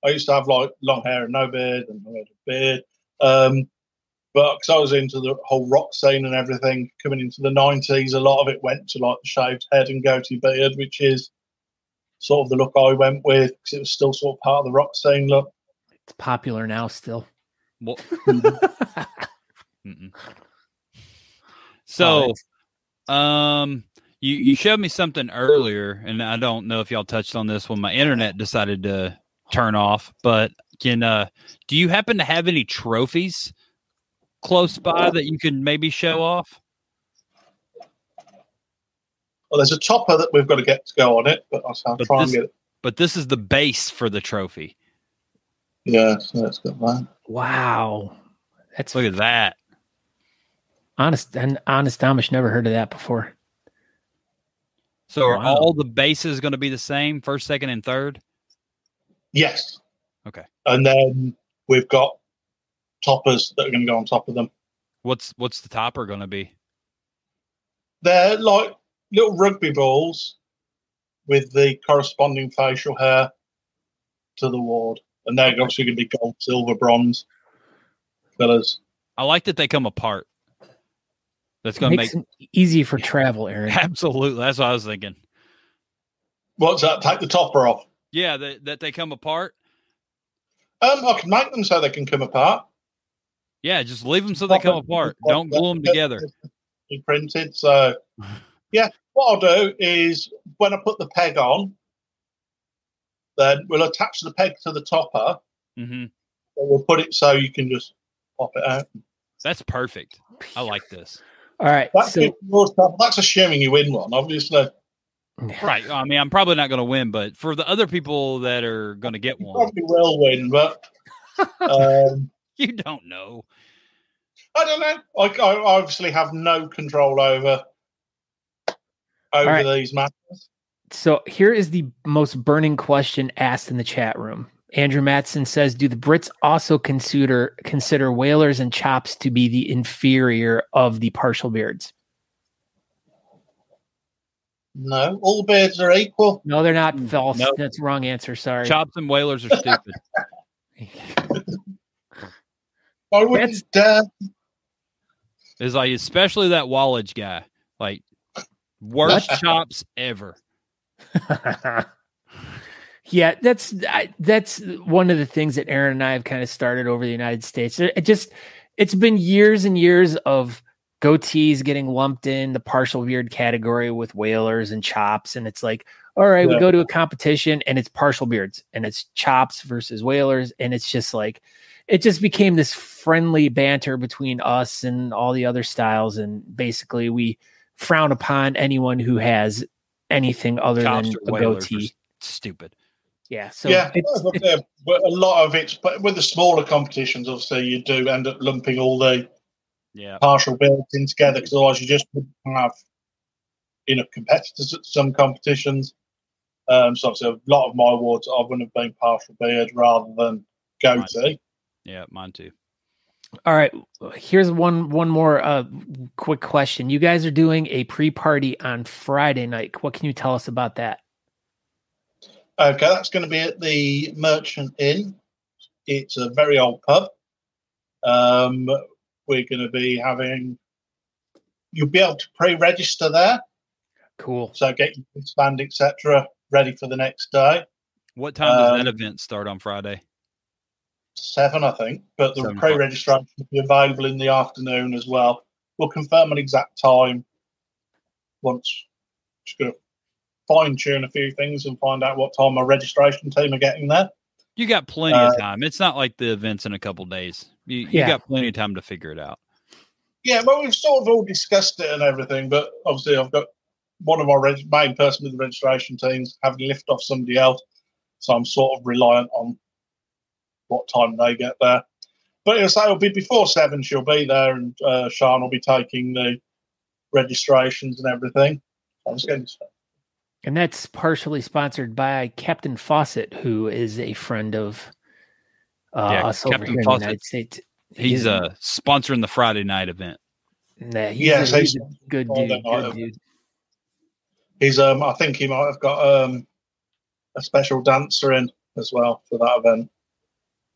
used to have like long hair and no beard, and I had a beard. But because I was into the whole rock scene and everything, coming into the 90s, a lot of it went to like the shaved head and goatee beard, which is sort of the look I went with, because it was still sort of part of the rock scene look. It's popular now still. Well, so, you showed me something earlier, and I don't know if y'all touched on this when my internet decided to turn off, but do you happen to have any trophies close by that you can maybe show off? Well, there's a topper that we've got to get to go on it, but I'll try and get it. But this is the base for the trophy. Yeah, so that's good, man. Wow. Look at that. Honest Amish, never heard of that before. So are all the bases going to be the same, first, second, and third? Yes. Okay. And then we've got toppers that are going to go on top of them. What's the topper going to be? They're like little rugby balls with the corresponding facial hair to the award. And they're obviously going to be gold, silver, bronze colours. I like that they come apart. That's going to make it easy for travel, Aaron. Absolutely. That's what I was thinking. What's that? Take the topper off? Yeah, that they come apart? I can make them so they can come apart. Yeah, just leave them so they come apart. Don't glue them together. Be printed. So, yeah, what I'll do is when I put the peg on, then we'll attach the peg to the topper. Mm-hmm. We'll put it so you can just pop it out. That's perfect. I like this. All right. That's assuming you win one, obviously. Right. I mean, I'm probably not going to win, but for the other people that are going to get you one. Probably will win, but you don't know. I don't know. I obviously have no control over these matters. So here is the most burning question asked in the chat room. Andrew Matson says, do the Brits also consider whalers and chops to be the inferior of the partial beards? No, all beards are equal. No, they're not. False. Nope. That's the wrong answer. Sorry. Chops and whalers are stupid. I wouldn't dare. It's like, especially that Wallage guy. Like, worst chops ever. Yeah, that's one of the things that Aaron and I have kind of started over the United States. It's been years and years of goatees getting lumped in the partial beard category with whalers and chops. And it's like, all right, we go to a competition and it's partial beards and it's chops versus whalers. And it's just like, it just became this friendly banter between us and all the other styles. And basically we frown upon anyone who has anything other chops than or a goatee. Stupid. Yeah. So but a lot of it, but with the smaller competitions, obviously you do end up lumping all the partial beards in together, because otherwise you just wouldn't have enough competitors at some competitions. So obviously a lot of my awards I wouldn't have been partial beard rather than goatee. Yeah, mine too. All right, here's one more quick question. You guys are doing a pre-party on Friday night. What can you tell us about that? Okay, that's going to be at the Merchant Inn. It's a very old pub. We're going to be you'll be able to pre-register there. Cool. So get your wristband, etc., ready for the next day. What time does that event start on Friday? 7, I think. But the pre-registration will be available in the afternoon as well. We'll confirm an exact time once. Just going to fine-tune a few things and find out what time my registration team are getting there. You got plenty of time. It's not like the event's in a couple days. You got plenty of time to figure it out. Yeah, well, we've sort of all discussed it and everything, but obviously I've got one of our main person with the registration teams having to lift off somebody else, so I'm sort of reliant on what time they get there. But it'll be before 7 she'll be there, and Sean will be taking the registrations and everything. I'm just getting started. And that's partially sponsored by Captain Fawcett, who is a friend of us over here in the United States. He's sponsoring the Friday night event. Nah, he's a good dude. He's I think he might have got a special dancer in as well for that event.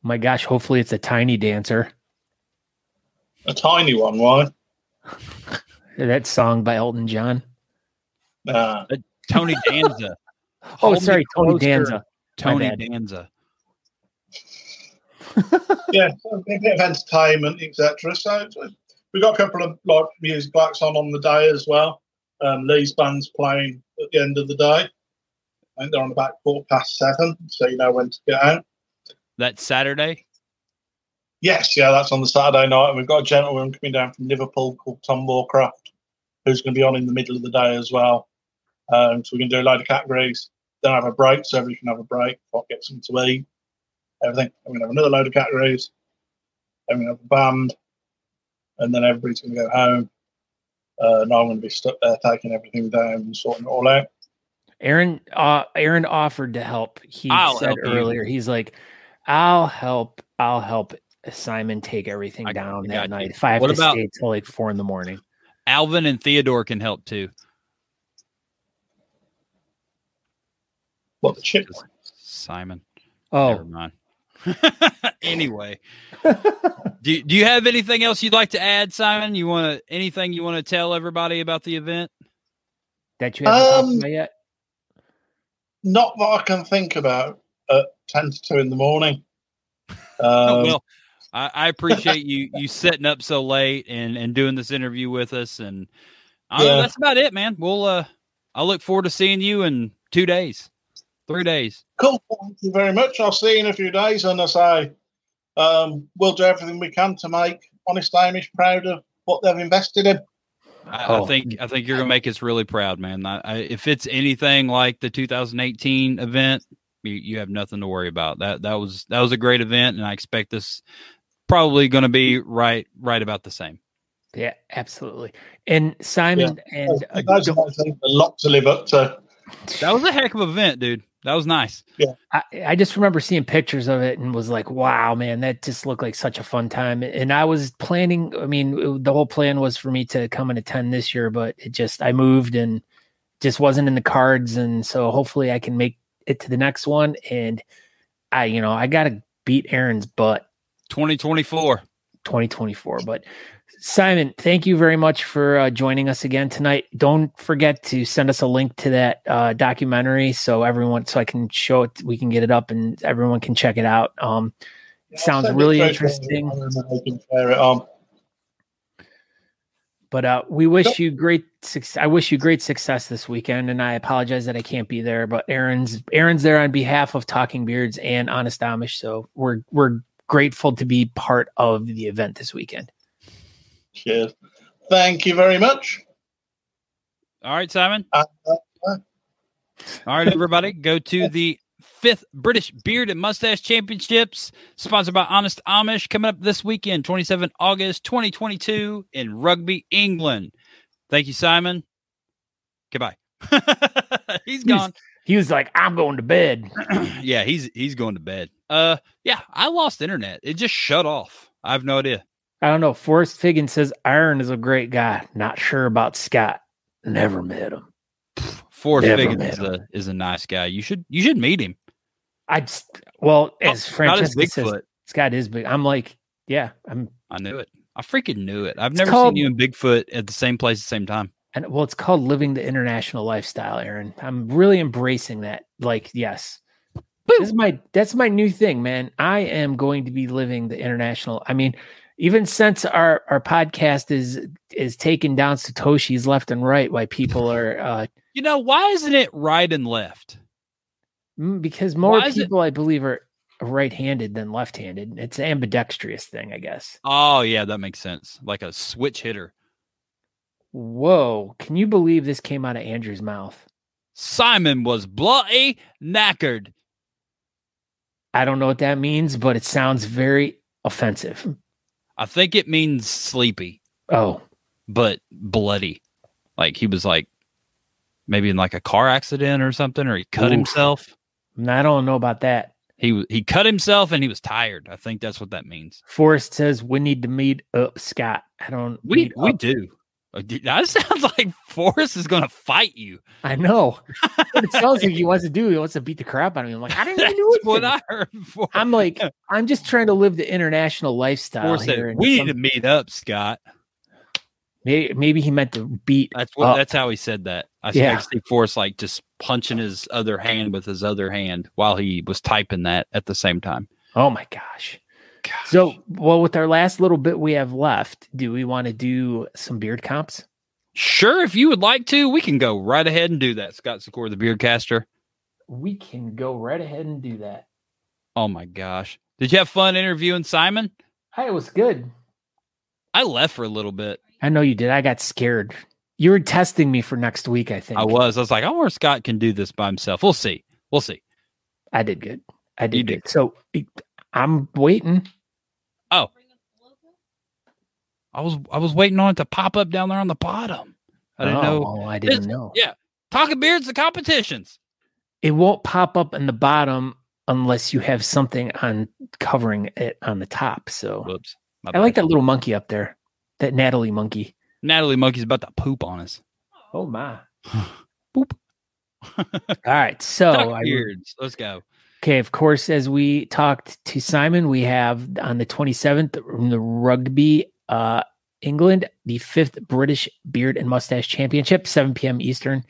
My gosh, hopefully it's a tiny dancer. A tiny one, why? That song by Elton John. Tony Danza. Tony Danza. Tony Danza. Yeah, a bit of entertainment, etc. So we've got a couple of music acts on the day as well. Lee's band's playing at the end of the day. I think they're on about 7:15, so you know when to get out. That's Saturday? Yes, that's on the Saturday night. And we've got a gentleman coming down from Liverpool called Tom Moorcroft, who's going to be on in the middle of the day as well. So we can do a load of categories, then have a break, so everybody can have a break, get something to eat, everything. I'm going to have another load of categories, then we're going to have a band, and then everybody's going to go home. And I'm going to be stuck there taking everything down and sorting it all out. Aaron offered to help. He said earlier, he's like, I'll help Simon take everything down that night. If I have to stay till like 4 a.m. Alvin and Theodore can help too. What, the chip? Simon. Oh, never mind. Anyway, do you have anything else you'd like to add, Simon? Anything you want to tell everybody about the event that you haven't talked about yet? Not that I can think about at 10 to 2 in the morning. Well, I appreciate you setting up so late and doing this interview with us. And that's about it, man. We'll I look forward to seeing you in 2 days, 3 days. Cool. Thank you very much. I'll see you in a few days. And as I say, we'll do everything we can to make Honest Amish proud of what they've invested in. I think you're gonna make us really proud, man. If it's anything like the 2018 event, you have nothing to worry about. That was a great event, and I expect this probably going to be right about the same. Yeah, absolutely. And Simon and a lot to live up to. That was a heck of an event, dude. That was nice. Yeah, I just remember seeing pictures of it and was like, wow, man, that just looked like such a fun time. And I was planning, the whole plan was for me to come and attend this year, but I moved and just wasn't in the cards. And so hopefully I can make it to the next one. And I got to beat Aaron's butt. 2024. But Simon, thank you very much for joining us again tonight. Don't forget to send us a link to that documentary so I can show it. We can get it up and everyone can check it out. It sounds really interesting. But we wish you great success. I wish you great success this weekend, and I apologize that I can't be there. But Aaron's there on behalf of Talking Beards and Honest Amish, so we're grateful to be part of the event this weekend. Cheers. Thank you very much. All right, Simon. All right, everybody, go to the 5th British Beard and Mustache Championships, sponsored by Honest Amish, coming up this weekend, 27 August 2022 in Rugby, England. Thank you, Simon. Goodbye. He's gone. He was like, I'm going to bed. Yeah, he's going to bed. Yeah, I lost internet. It just shut off. I have no idea. I don't know. Forrest Figgin says Aaron is a great guy. Not sure about Scott. Never met him. Forrest Figgin is a nice guy. You should meet him. As Francesca says, Scott is big. I'm like, yeah. I knew it. I freaking knew it. I've never seen you and Bigfoot at the same place at the same time. And it's called living the international lifestyle, Aaron. I'm really embracing that. Like, yes. That's my new thing, man. I am going to be living the international. Even since our podcast is taking down Satoshis left and right, why people are why isn't it right and left? Because more people, I believe, are right-handed than left-handed. It's an ambidextrous thing, I guess. Oh yeah, that makes sense. Like a switch hitter. Whoa, can you believe this came out of Andrew's mouth? Simon was bloody knackered. I don't know what that means, but it sounds very offensive. I think it means sleepy. Oh. But bloody. Like he was like maybe in like a car accident or something, or he cut himself. I don't know about that. He cut himself and he was tired. I think that's what that means. Forrest says we need to meet up, Scott. We do. That sounds like Forrest is going to fight you. I know. What it sounds like he wants to do. He wants to beat the crap out of me. I'm like, I didn't even do it. What I heard before. I'm like, I'm just trying to live the international lifestyle. Forrest said, we need to meet up, Scott. Maybe he meant to beat. That's how he said that. I see Forrest like just punching his other hand with his other hand while he was typing that at the same time. Oh my gosh. So, with our last little bit we have left, do we want to do some beard comps? Sure. If you would like to, we can go right ahead and do that. Scott Sykora, the Beardcaster. We can go right ahead and do that. Oh my gosh. Did you have fun interviewing Simon? It was good. I left for a little bit. I know you did. I got scared. You were testing me for next week, I think. I was like, I wonder if Scott can do this by himself. We'll see. I did good. I did You good. did. So I'm waiting. Oh, I was waiting on it to pop up down there on the bottom. I didn't know. Oh, I didn't know. Yeah. Talking beards and competitions. It won't pop up in the bottom unless you have something on covering it on the top. So Whoops. I like that little monkey up there. That Natalie monkey. Natalie monkey's about to poop on us. Oh my. Boop. All right. So beards. Let's go. Okay, of course, as we talked to Simon, we have on the 27th in the Rugby, England, the 5th British Beard and Mustache Championship, 7 p.m. Eastern,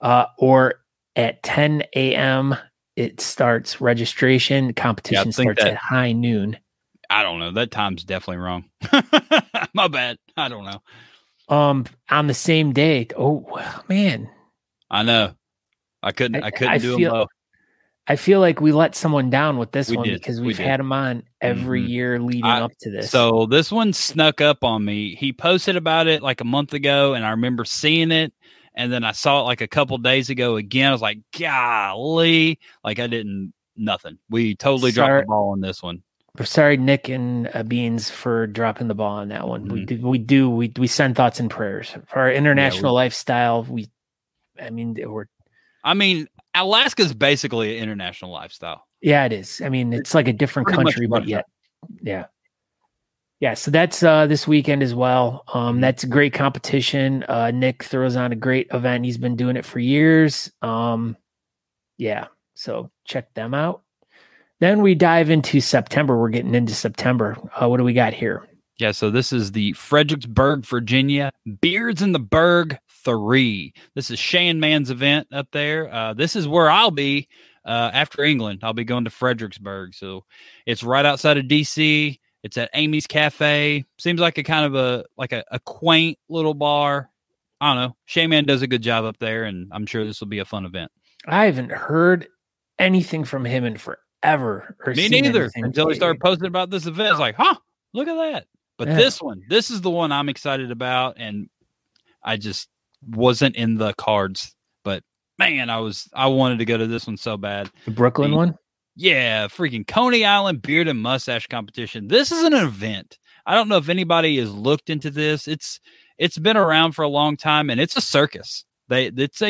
or at 10 a.m. It starts registration. Competition starts at high noon. I don't know. That time's definitely wrong. My bad. I don't know. On the same day. Oh man, I know. I couldn't do them both. I feel like we let someone down with this one because we've had him on every year leading up to this. So this one snuck up on me. He posted about it like a month ago, and I remember seeing it. And then I saw it like a couple days ago again. I was like, golly. Like nothing. We totally dropped the ball on this one. We're sorry, Nick and Beans, for dropping the ball on that one. Mm-hmm. We send thoughts and prayers for our international lifestyle. Alaska's basically an international lifestyle. Yeah, it is. I mean, it's like a different country, but yet, yeah. So that's this weekend as well. That's a great competition. Nick throws on a great event. He's been doing it for years. Yeah, so check them out. Then we dive into September. We're getting into September. What do we got here? Yeah, so this is the Fredericksburg, Virginia Beards in the Berg 3. This is Shane Mann's event up there. This is where I'll be after England. I'll be going to Fredericksburg. So it's right outside of D.C. It's at Amy's Cafe. Seems like a kind of a quaint little bar. I don't know. Shane Mann does a good job up there, and I'm sure this will be a fun event. I haven't heard anything from him in forever. Me neither. Until he started posting about this event. I was like, look at that. But this is the one I'm excited about, and I just wasn't in the cards. But man, I wanted to go to this one so bad. The Brooklyn one? Yeah, freaking Coney Island Beard and Mustache Competition. This is an event. I don't know if anybody has looked into this. It's been around for a long time, and it's a circus. It's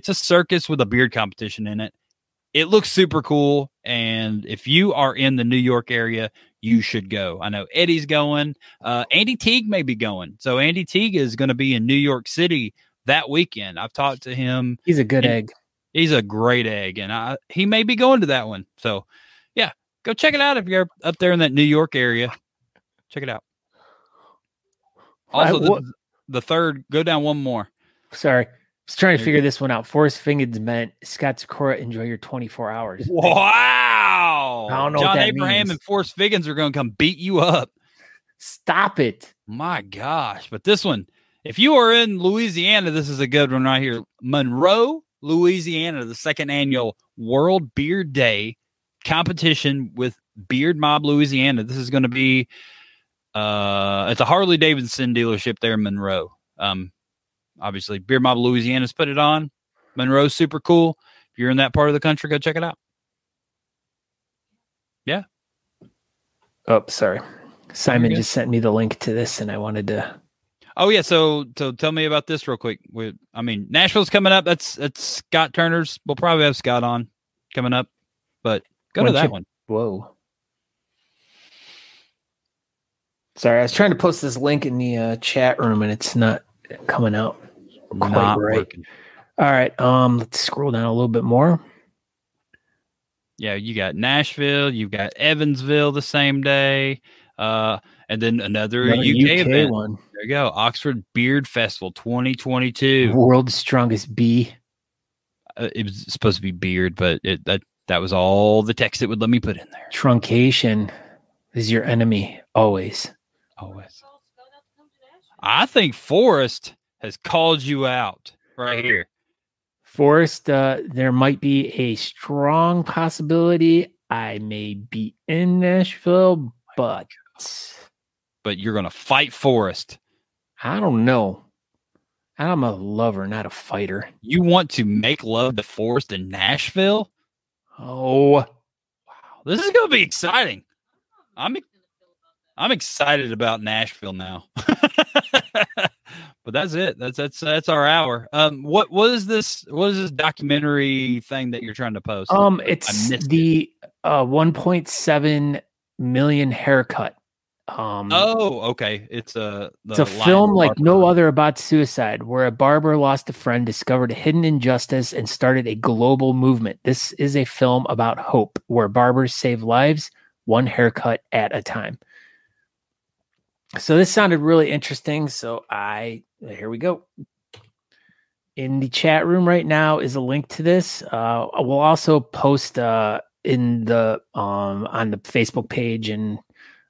a circus with a beard competition in it. It looks super cool, and if you are in the New York area, you should go. I know Eddie's going. Andy Teague may be going. So Andy Teague is going to be in New York City that weekend. I've talked to him. He's a good egg. He's a great egg, and he may be going to that one. So, yeah, go check it out if you're up there in that New York area. Check it out. Also, the third, go down one more. Sorry. I was trying to figure this one out. Forrest Figgins meant Scott Sykora, enjoy your 24 hours. Wow. I don't know John what that Abraham means. and Forrest Figgins are going to come beat you up. Stop it. My gosh. But this one, if you are in Louisiana, this is a good one right here. Monroe, Louisiana, the 2nd annual World Beard Day competition with Beard Mob Louisiana. This is going to be it's a Harley Davidson dealership there in Monroe. Obviously, Beard Mob Louisiana's put it on. Monroe's super cool. If you're in that part of the country, go check it out. Yeah. Oh, sorry. Simon just sent me the link to this, and I wanted to. Oh yeah, so tell me about this real quick. Nashville's coming up. That's Scott Turner's. We'll probably have Scott on coming up, but go to that one. Whoa. Sorry, I was trying to post this link in the chat room, and it's not coming out quite not right. Working. All right, let's scroll down a little bit more. Yeah, you got Nashville, you've got Evansville the same day, and then another UK event. One. There you go, Oxford Beard Festival 2022. World's Strongest Bee. It was supposed to be beard, but that was all the text it would let me put in there. Truncation is your enemy, always. Always. I think Forrest has called you out right here. Forrest, there might be a strong possibility I may be in Nashville, but you're going to fight Forrest. I don't know. I'm a lover, not a fighter. You want to make love to Forrest in Nashville? Oh, Wow, this is going to be exciting. I'm excited about Nashville now. But that's it. That's our hour. What is this documentary thing that you're trying to post? It's the 1.7 million haircut. Okay. It's a film like no other about suicide, where a barber lost a friend, discovered a hidden injustice, and started a global movement. This is a film about hope, where barbers save lives one haircut at a time. So this sounded really interesting. So here we go. In the chat room right now is a link to this. We'll also post in the on the Facebook page and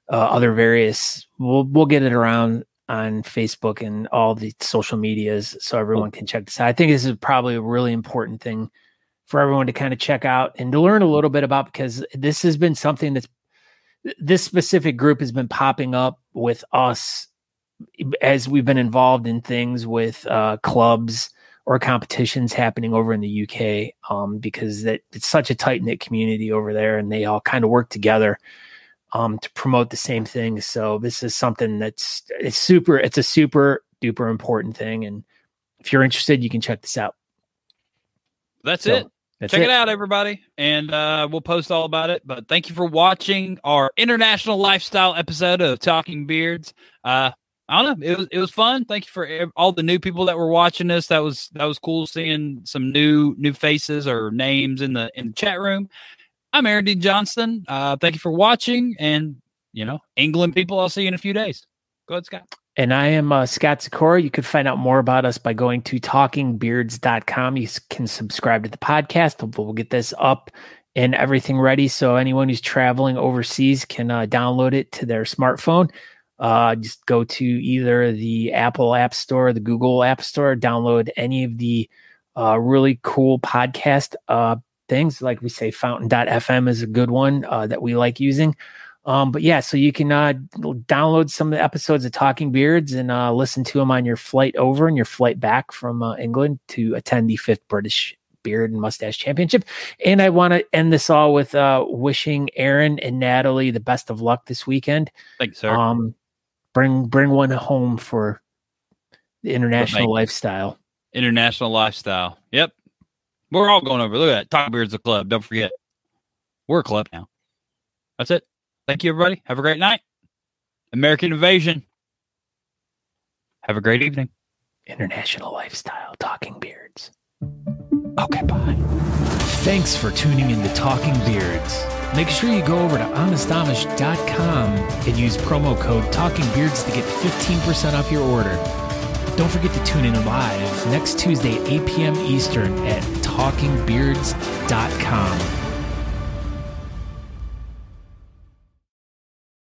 other various. We'll get it around on Facebook and all the social medias so everyone can check this out. I think this is probably a really important thing for everyone to kind of check out and to learn a little bit about, because this has been something this specific group has been popping up with us as we've been involved in things with clubs or competitions happening over in the UK, because it's such a tight-knit community over there, and they all kind of work together to promote the same thing. So this is something it's a super duper important thing. And if you're interested, you can check this out. That's it. Check it out, everybody. And we'll post all about it. But thank you for watching our international lifestyle episode of Talking Beards. I don't know. It was fun. Thank you for all the new people that were watching this. That was cool seeing some new faces or names in the chat room. I'm Aaron D. Johnston. Thank you for watching. And, England people, I'll see you in a few days. Go ahead, Scott. And I am Scott Sykora. You could find out more about us by going to talkingbeards.com. You can subscribe to the podcast. We'll get this up and everything ready, so anyone who's traveling overseas can download it to their smartphone. Just go to either the Apple App Store or the Google App Store, download any of the really cool podcast things. Like we say, fountain.fm is a good one that we like using. But yeah, so you can download some of the episodes of Talking Beards and listen to them on your flight over and your flight back from England to attend the 5th British Beard and Mustache Championship. And I want to end this all with wishing Aaron and Natalie the best of luck this weekend. Thanks, sir. Bring one home for the international lifestyle. International lifestyle. Yep. We're all going over. Look at that. Talking Beards a club. Don't forget. We're a club now. That's it. Thank you, everybody. Have a great night. American Invasion. Have a great evening. International lifestyle. Talking Beards. Okay, bye. Thanks for tuning in to Talking Beards. Make sure you go over to honestamish.com and use promo code TalkingBeards to get 15% off your order. Don't forget to tune in live next Tuesday at 8 p.m. Eastern at talkingbeards.com.